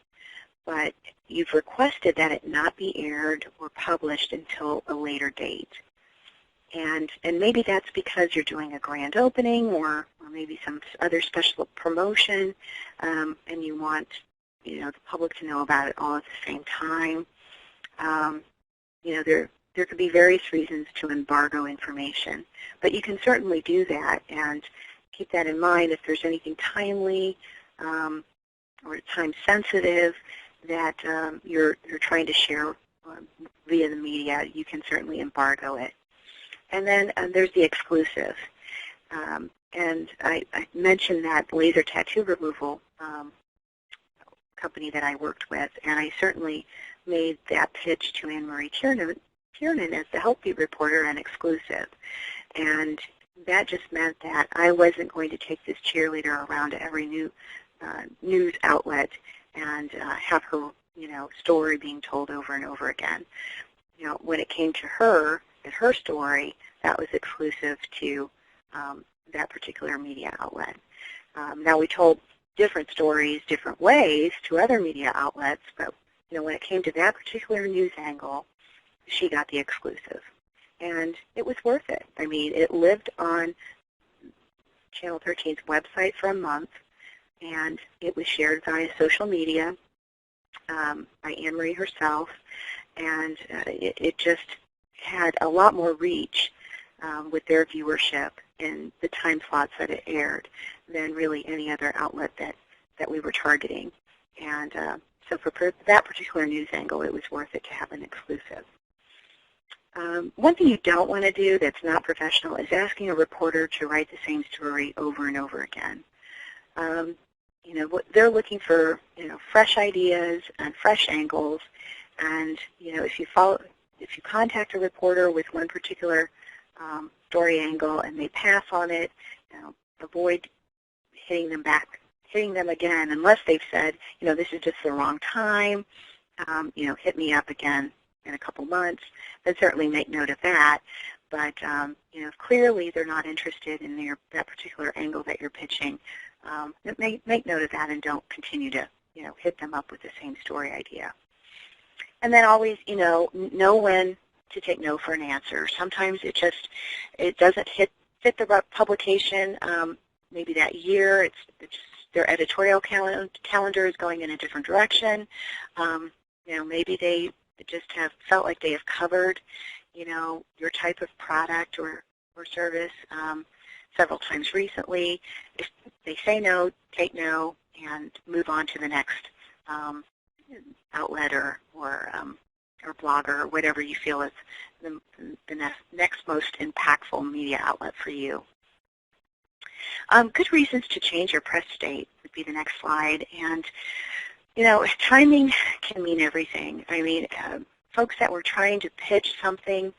C: but you've requested that it not be aired or published until a later date. And maybe that's because you're doing a grand opening or maybe some other special promotion, and you want the public to know about it all at the same time. There could be various reasons to embargo information, but you can certainly do that, and keep that in mind. If there's anything timely or time sensitive that you're trying to share via the media, you can certainly embargo it. And then there's the exclusive. And I mentioned that laser tattoo removal company that I worked with, and I certainly made that pitch to Anne-Marie Kiernan as the Healthy reporter and exclusive. And that just meant that I wasn't going to take this cheerleader around to every news outlet and have her story being told over and over again. When it came to her and her story, that was exclusive to that particular media outlet. Now, we told different stories different ways to other media outlets, but when it came to that particular news angle, she got the exclusive. And it was worth it. I mean, it lived on Channel 13's website for a month, and it was shared via social media by Anne-Marie herself, and it just had a lot more reach with their viewership in the time slots that it aired than really any other outlet that we were targeting. And so for that particular news angle, it was worth it to have an exclusive. One thing you don't want to do that's not professional is asking a reporter to write the same story over and over again. They're looking for fresh ideas and fresh angles, and if you contact a reporter with one particular story angle and they pass on it, avoid hitting them again unless they've said, this is just the wrong time, hit me up again in a couple months. Then certainly make note of that. But if clearly they're not interested in that particular angle that you're pitching, make note of that and don't continue to hit them up with the same story idea. And then always know when to take no for an answer. Sometimes it doesn't fit the publication. Maybe that year it's just their editorial calendar is going in a different direction. Maybe they just have felt like they have covered your type of product or service several times recently. If they say no, take no, and move on to the next outlet or blogger or whatever you feel is the next most impactful media outlet for you. Good reasons to change your press date would be the next slide. And timing can mean everything. I mean, folks that were trying to pitch something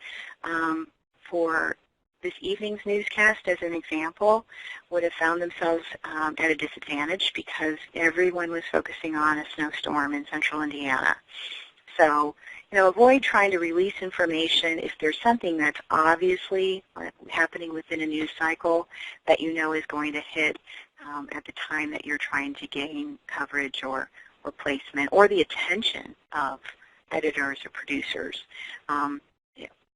C: for this evening's newscast, as an example, would have found themselves at a disadvantage because everyone was focusing on a snowstorm in central Indiana. So, avoid trying to release information if there's something that's obviously happening within a news cycle that is going to hit at the time that you're trying to gain coverage or placement or the attention of editors or producers.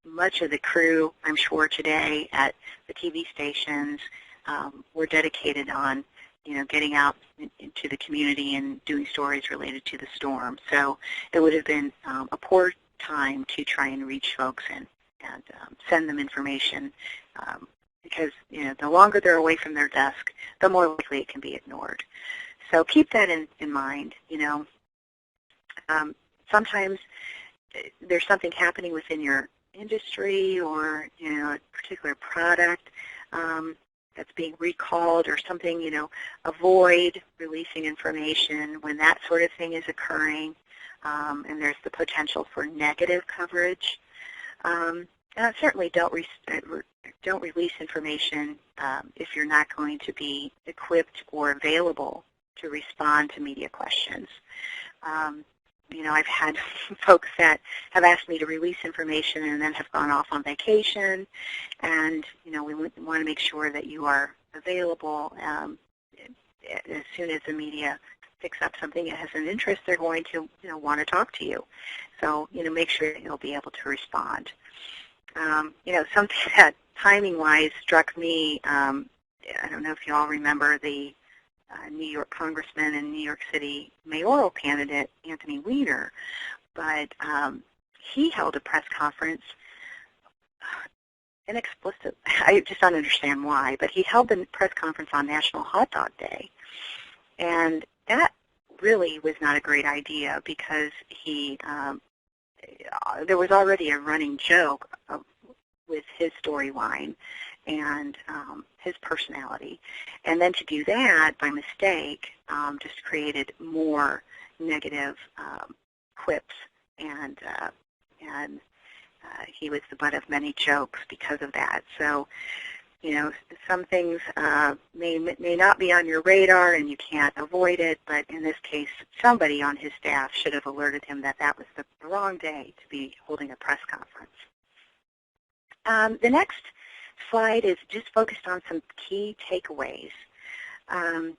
C: Much of the crew, I'm sure, today at the TV stations were dedicated on, getting out into the community and doing stories related to the storm. So it would have been a poor time to try and reach folks and send them information because, the longer they're away from their desk, the more likely it can be ignored. So keep that in mind. Sometimes there's something happening within your industry or a particular product that's being recalled or something. Avoid releasing information when that sort of thing is occurring, and there's the potential for negative coverage. Certainly don't release information if you're not going to be equipped or available to respond to media questions. I've had folks that have asked me to release information and then have gone off on vacation, and we want to make sure that you are available as soon as the media picks up something that has an interest. They're going to want to talk to you, so make sure that you'll be able to respond. Something that timing-wise struck me, I don't know if you all remember the New York Congressman and New York City mayoral candidate, Anthony Weiner, but he held a press conference inexplicit. I just don't understand why, but he held the press conference on National Hot Dog Day, and that really was not a great idea because there was already a running joke with his storyline and his personality, and then to do that by mistake just created more negative quips, and he was the butt of many jokes because of that. So, some things may not be on your radar and you can't avoid it, but in this case, somebody on his staff should have alerted him that that was the wrong day to be holding a press conference. The next slide is just focused on some key takeaways. I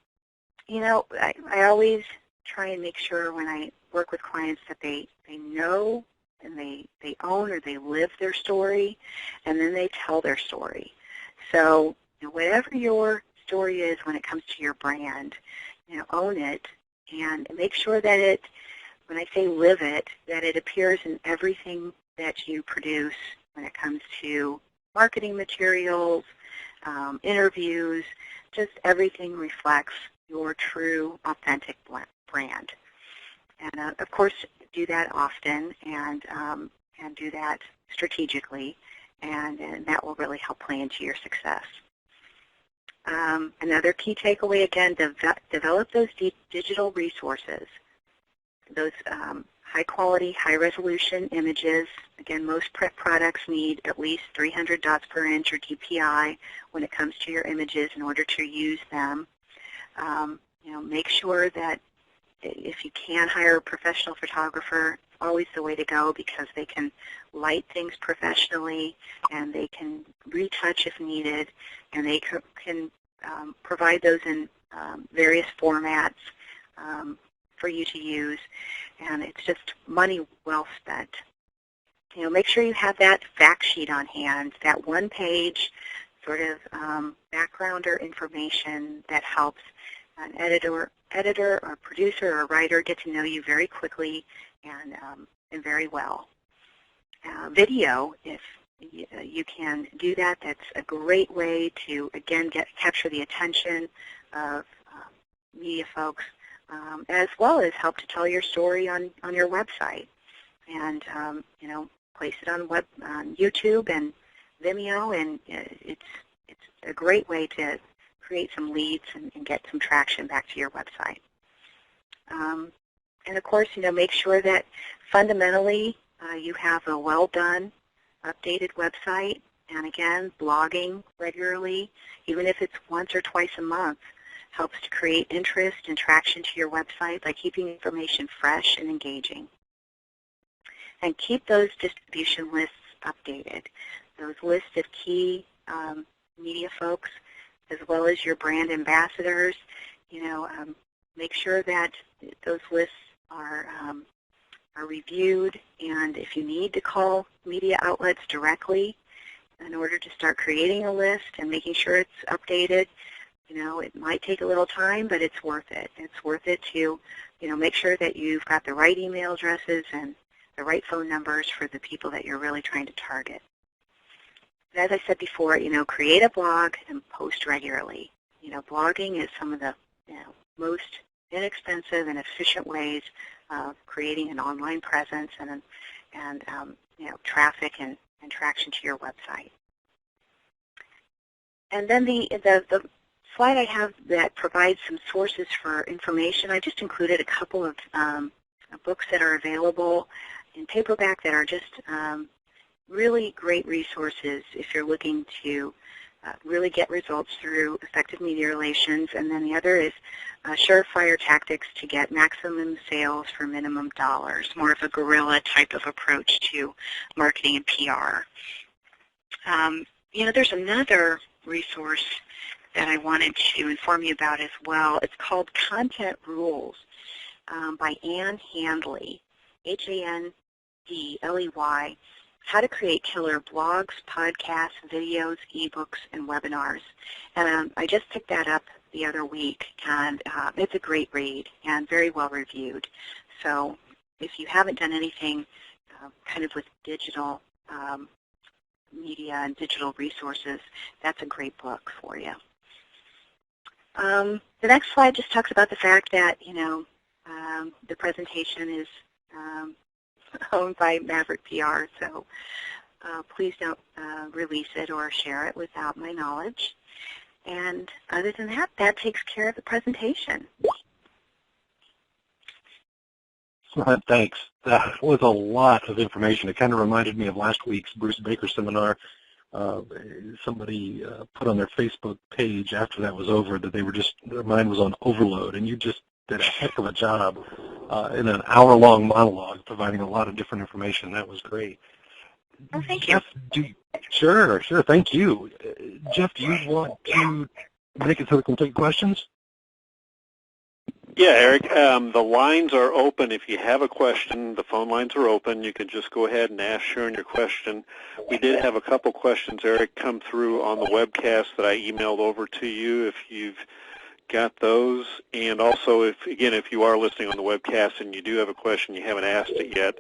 C: always try and make sure when I work with clients that they know and they own or they live their story, and then they tell their story. So whatever your story is when it comes to your brand, own it and make sure that when I say live it, that it appears in everything that you produce when it comes to marketing materials, interviews, just everything reflects your true, authentic brand. And of course, do that often and do that strategically, and that will really help play into your success. Another key takeaway, again, develop those digital resources, those high-quality, high-resolution images. Again, most print products need at least 300 dots per inch or DPI when it comes to your images in order to use them. Make sure that if you can hire a professional photographer, it's always the way to go because they can light things professionally and they can retouch if needed, and they can provide those in various formats for you to use, and it's just money well spent. Make sure you have that fact sheet on hand, that one-page sort of backgrounder information that helps an editor or producer or writer get to know you very quickly and very well. Video, if you can do that, that's a great way to, again, capture the attention of media folks, as well as help to tell your story on your website. And, place it on YouTube and Vimeo, and it's a great way to create some leads and get some traction back to your website. And of course, make sure that fundamentally you have a well-done, updated website, and again, blogging regularly, even if it's once or twice a month, helps to create interest and traction to your website by keeping information fresh and engaging. And keep those distribution lists updated, those lists of key media folks, as well as your brand ambassadors. Make sure that those lists are reviewed, and if you need to call media outlets directly in order to start creating a list and making sure it's updated, it might take a little time, but it's worth it. It's worth it to, make sure that you've got the right email addresses and the right phone numbers for the people that you're really trying to target. As I said before, create a blog and post regularly. Blogging is some of the most inexpensive and efficient ways of creating an online presence and traffic and traction to your website. And then the slide I have that provides some sources for information, I just included a couple of books that are available in paperback that are just really great resources if you're looking to really get results through effective media relations. And then the other is Surefire Tactics to Get Maximum Sales for Minimum Dollars, more of a guerrilla type of approach to marketing and PR. There's another resource that I wanted to inform you about as well. It's called Content Rules by Ann Handley, Handley. how to create killer blogs, podcasts, videos, ebooks, and webinars. And I just picked that up the other week, and it's a great read and very well reviewed. So if you haven't done anything kind of with digital media and digital resources, that's a great book for you. The next slide just talks about the fact that, the presentation is owned by Maverick PR, so please don't release it or share it without my knowledge. And other than that, that takes care of the presentation.
B: Thanks. That was a lot of information. It kind of reminded me of last week's Bruce Baker seminar. Somebody put on their Facebook page after that was over that they were their mind was on overload, and you just did a heck of a job in an hour-long monologue providing a lot of different information. That was great.
C: Oh, thank you.
B: Jeff, sure, thank you. Jeff, do you want to make it so we can take questions?
A: Yeah, Eric, the lines are open. If you have a question, the phone lines are open. You can just go ahead and ask Sharon your question. We did have a couple questions, Eric, come through on the webcast that I emailed over to you, if you've got those. And also, if you are listening on the webcast and you do have a question, you haven't asked it yet,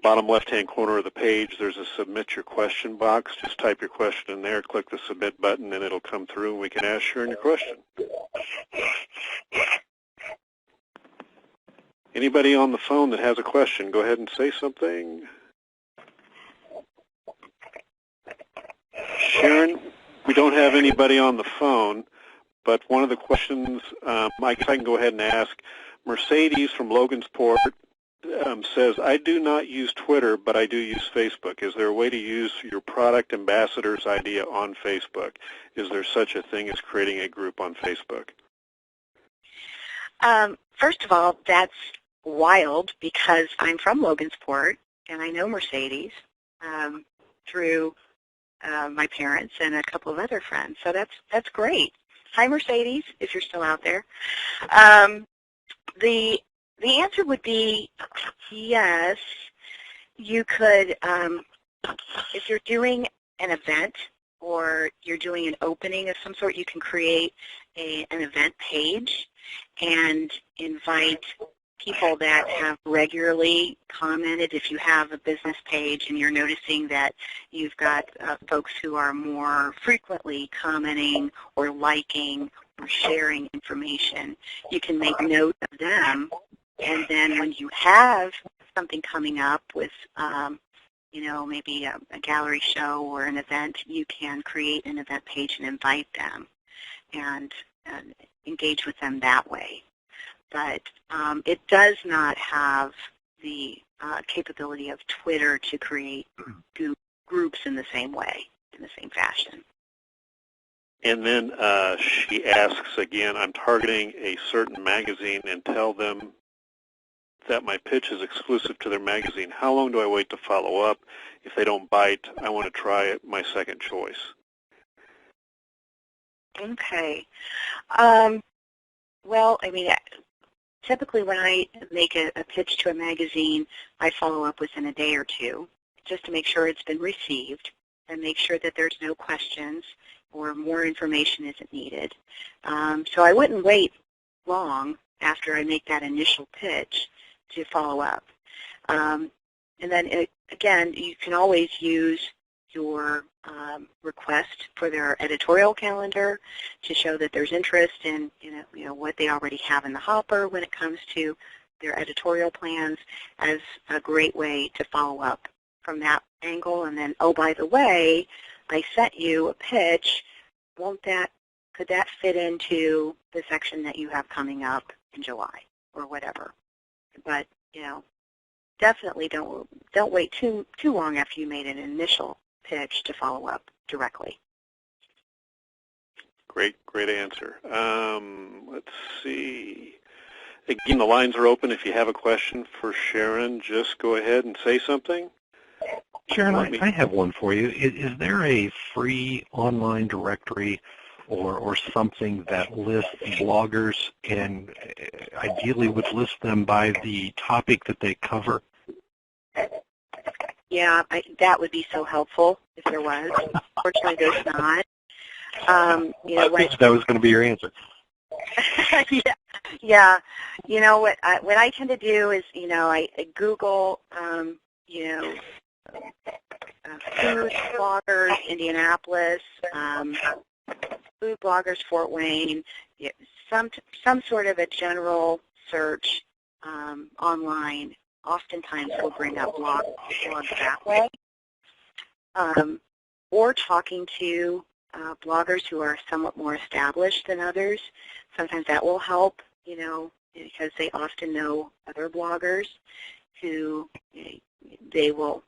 A: bottom left-hand corner of the page, there's a Submit Your Question box. Just type your question in there, click the Submit button, and it'll come through, and we can ask Sharon your question. Anybody on the phone that has a question, go ahead and say something. Sharon, we don't have anybody on the phone, but one of the questions, I guess I can go ahead and ask. Mercedes from Logansport says, I do not use Twitter, but I do use Facebook. Is there a way to use your product ambassador's idea on Facebook? Is there such a thing as creating a group on Facebook?
C: First of all, that's wild because I'm from Logansport and I know Mercedes through my parents and a couple of other friends. So that's great. Hi, Mercedes, if you're still out there. The answer would be yes. You could, if you're doing an event or you're doing an opening of some sort, you can create an event page and invite people that have regularly commented. If you have a business page and you're noticing that you've got folks who are more frequently commenting or liking or sharing information, you can make note of them. And then when you have something coming up with, maybe a gallery show or an event, you can create an event page and invite them and engage with them that way. But it does not have the capability of Twitter to create groups in the same way, in the same fashion.
A: And then she asks again, I'm targeting a certain magazine and tell them that my pitch is exclusive to their magazine. How long do I wait to follow up? If they don't bite, I want to try it, my second choice.
C: Okay. Well, I mean, typically when I make a pitch to a magazine, I follow up within a day or two just to make sure it's been received and make sure that there's no questions or more information isn't needed. So I wouldn't wait long after I make that initial pitch to follow up. And then, again, you can always use your request for their editorial calendar to show that there's interest in what they already have in the hopper when it comes to their editorial plans as a great way to follow up from that angle. And then, oh, by the way, I sent you a pitch. Could that fit into the section that you have coming up in July or whatever? But definitely don't wait too long after you made an initial pitch to follow up directly.
A: Great answer. Let's see. Again, the lines are open. If you have a question for Sharon, just go ahead and say something.
B: Sharon, I have one for you. Is there a free online directory or something that lists bloggers and ideally would list them by the topic that they cover?
C: that would be so helpful if there was. Fortunately, there's not.
B: I think that was going to be your answer.
C: Yeah. You know what I tend to do is, I Google, food bloggers, Indianapolis, food bloggers, Fort Wayne, some sort of a general search online. Oftentimes will bring up blogs that way, or talking to bloggers who are somewhat more established than others. Sometimes that will help, because they often know other bloggers who they will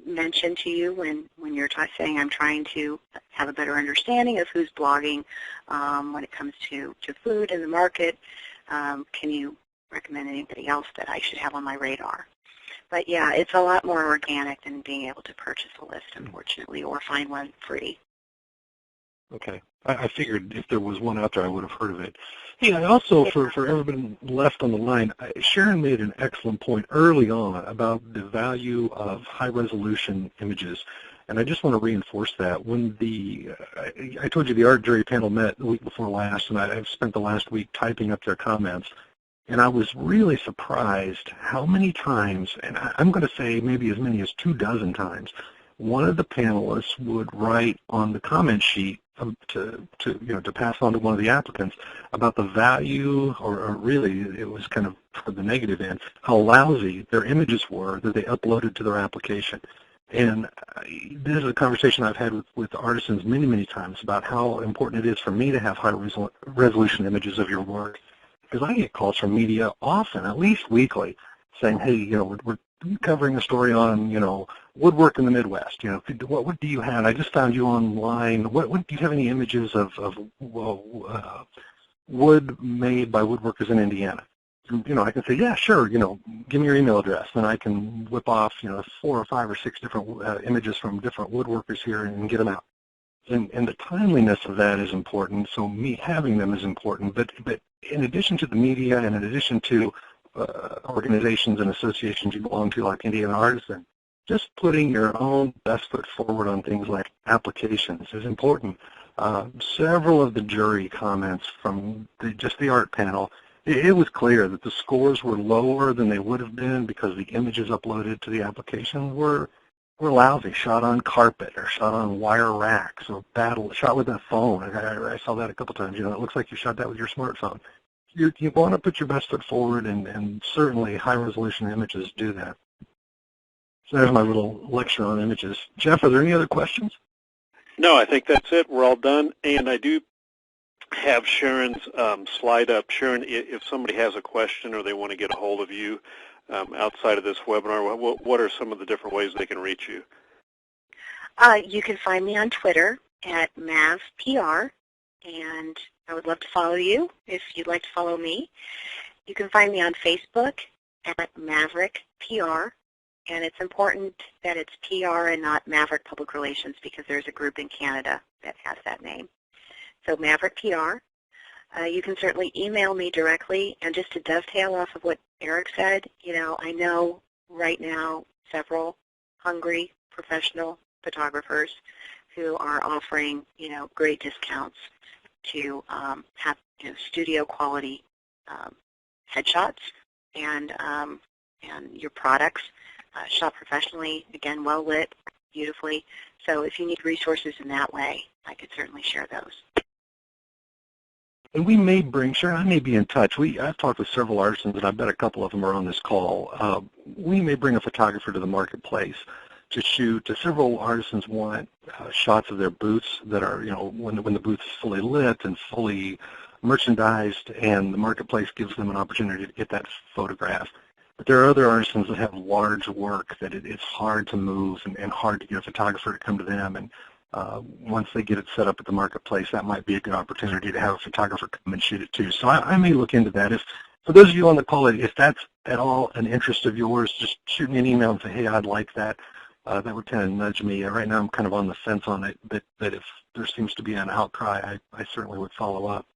C: mention to you when you're saying, I'm trying to have a better understanding of who's blogging when it comes to food in the market. Can you recommend anybody else that I should have on my radar? But yeah, it's a lot more organic than being able to purchase a list, unfortunately, or find one free.
B: Okay. I figured if there was one out there, I would have heard of it. Hey, I also, for everybody left on the line, Sharon made an excellent point early on about the value of high-resolution images. And I just want to reinforce that. When I told you the art jury panel met the week before last, and I've spent the last week typing up their comments. And I was really surprised how many times, and I'm going to say maybe as many as 24 times, one of the panelists would write on the comment sheet to pass on to one of the applicants about the value, or really it was kind of for the negative end, how lousy their images were that they uploaded to their application. And this is a conversation I've had with artisans many, many times about how important it is for me to have high-resolution images of your work. Because I get calls from media often, at least weekly, saying, hey, we're covering a story on, woodwork in the Midwest. What do you have? I just found you online. What do you have any images of wood made by woodworkers in Indiana? I can say, yeah, sure. Give me your email address, and I can whip off, 4 or 5 or 6 different images from different woodworkers here and get them out. And the timeliness of that is important. So me having them is important. But in addition to the media, and in addition to organizations and associations you belong to, like Indiana Artisans, just putting your own best foot forward on things like applications is important. Several of the jury comments from just the art panel, it was clear that the scores were lower than they would have been because the images uploaded to the application were lousy, shot on carpet or shot on wire racks or shot with a phone. I saw that a couple times. It looks like you shot that with your smartphone. You want to put your best foot forward, and certainly high-resolution images do that. So there's my little lecture on images. Jeff, are there any other questions?
A: No, I think that's it. We're all done. And I do have Sharon's slide up. Sharon, if somebody has a question or they want to get a hold of you outside of this webinar, what are some of the different ways they can reach you?
C: You can find me on Twitter at MavPR, and I would love to follow you if you'd like to follow me. You can find me on Facebook at Maverick PR, and it's important that it's PR and not Maverick Public Relations because there's a group in Canada that has that name. So Maverick PR. You can certainly email me directly, and just to dovetail off of what Eric said, I know right now several hungry professional photographers who are offering, great discounts to have studio quality headshots and your products shot professionally, again, well lit, beautifully. So if you need resources in that way, I could certainly share those.
B: And we may bring, Sharon, I may be in touch. I've talked with several artisans, and I bet a couple of them are on this call. We may bring a photographer to the marketplace to shoot. Several artisans want shots of their booths that are, when the booth is fully lit and fully merchandised, and the marketplace gives them an opportunity to get that photograph. But there are other artisans that have large work that it's hard to move and hard to get a photographer to come to them. And once they get it set up at the marketplace, that might be a good opportunity to have a photographer come and shoot it too. So I may look into that. For those of you on the call, if that's at all an interest of yours, just shoot me an email and say, hey, I'd like that. That would kind of nudge me. Right now I'm kind of on the fence on it, but if there seems to be an outcry, I certainly would follow up.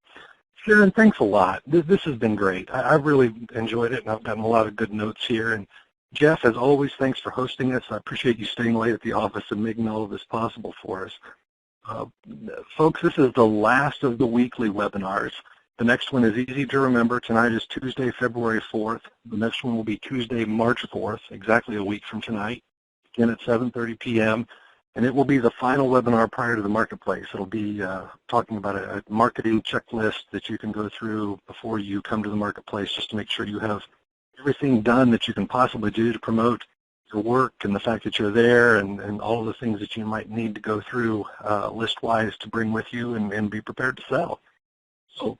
B: Sharon, thanks a lot. This has been great. I've really enjoyed it, and I've gotten a lot of good notes here. And Jeff, as always, thanks for hosting us. I appreciate you staying late at the office and making all of this possible for us. Folks, this is the last of the weekly webinars. The next one is easy to remember. Tonight is Tuesday, February 4th. The next one will be Tuesday, March 4th, exactly a week from tonight, again at 7:30 p.m. And it will be the final webinar prior to the marketplace. It'll be talking about a marketing checklist that you can go through before you come to the marketplace, just to make sure you have everything done that you can possibly do to promote your work and the fact that you're there, and all of the things that you might need to go through list-wise to bring with you and be prepared to sell. So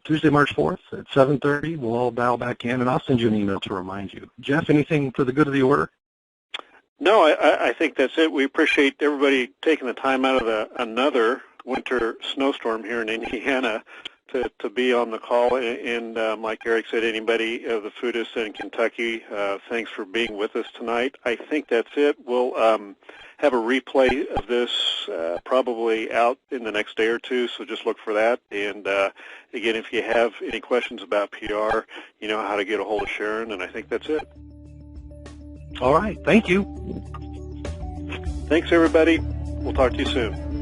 B: Tuesday, March 4th at 7:30, we'll all dial back in, and I'll send you an email to remind you. Jeff, anything for the good of the order?
A: No, I think that's it. We appreciate everybody taking the time out of another winter snowstorm here in Indiana to be on the call. And like Eric said, anybody of the foodists in Kentucky, thanks for being with us tonight. I think that's it. We'll have a replay of this probably out in the next day or two, so just look for that. And again, if you have any questions about PR, you know how to get a hold of Sharon, and I think that's it.
B: All right. Thank you.
A: Thanks, everybody. We'll talk to you soon.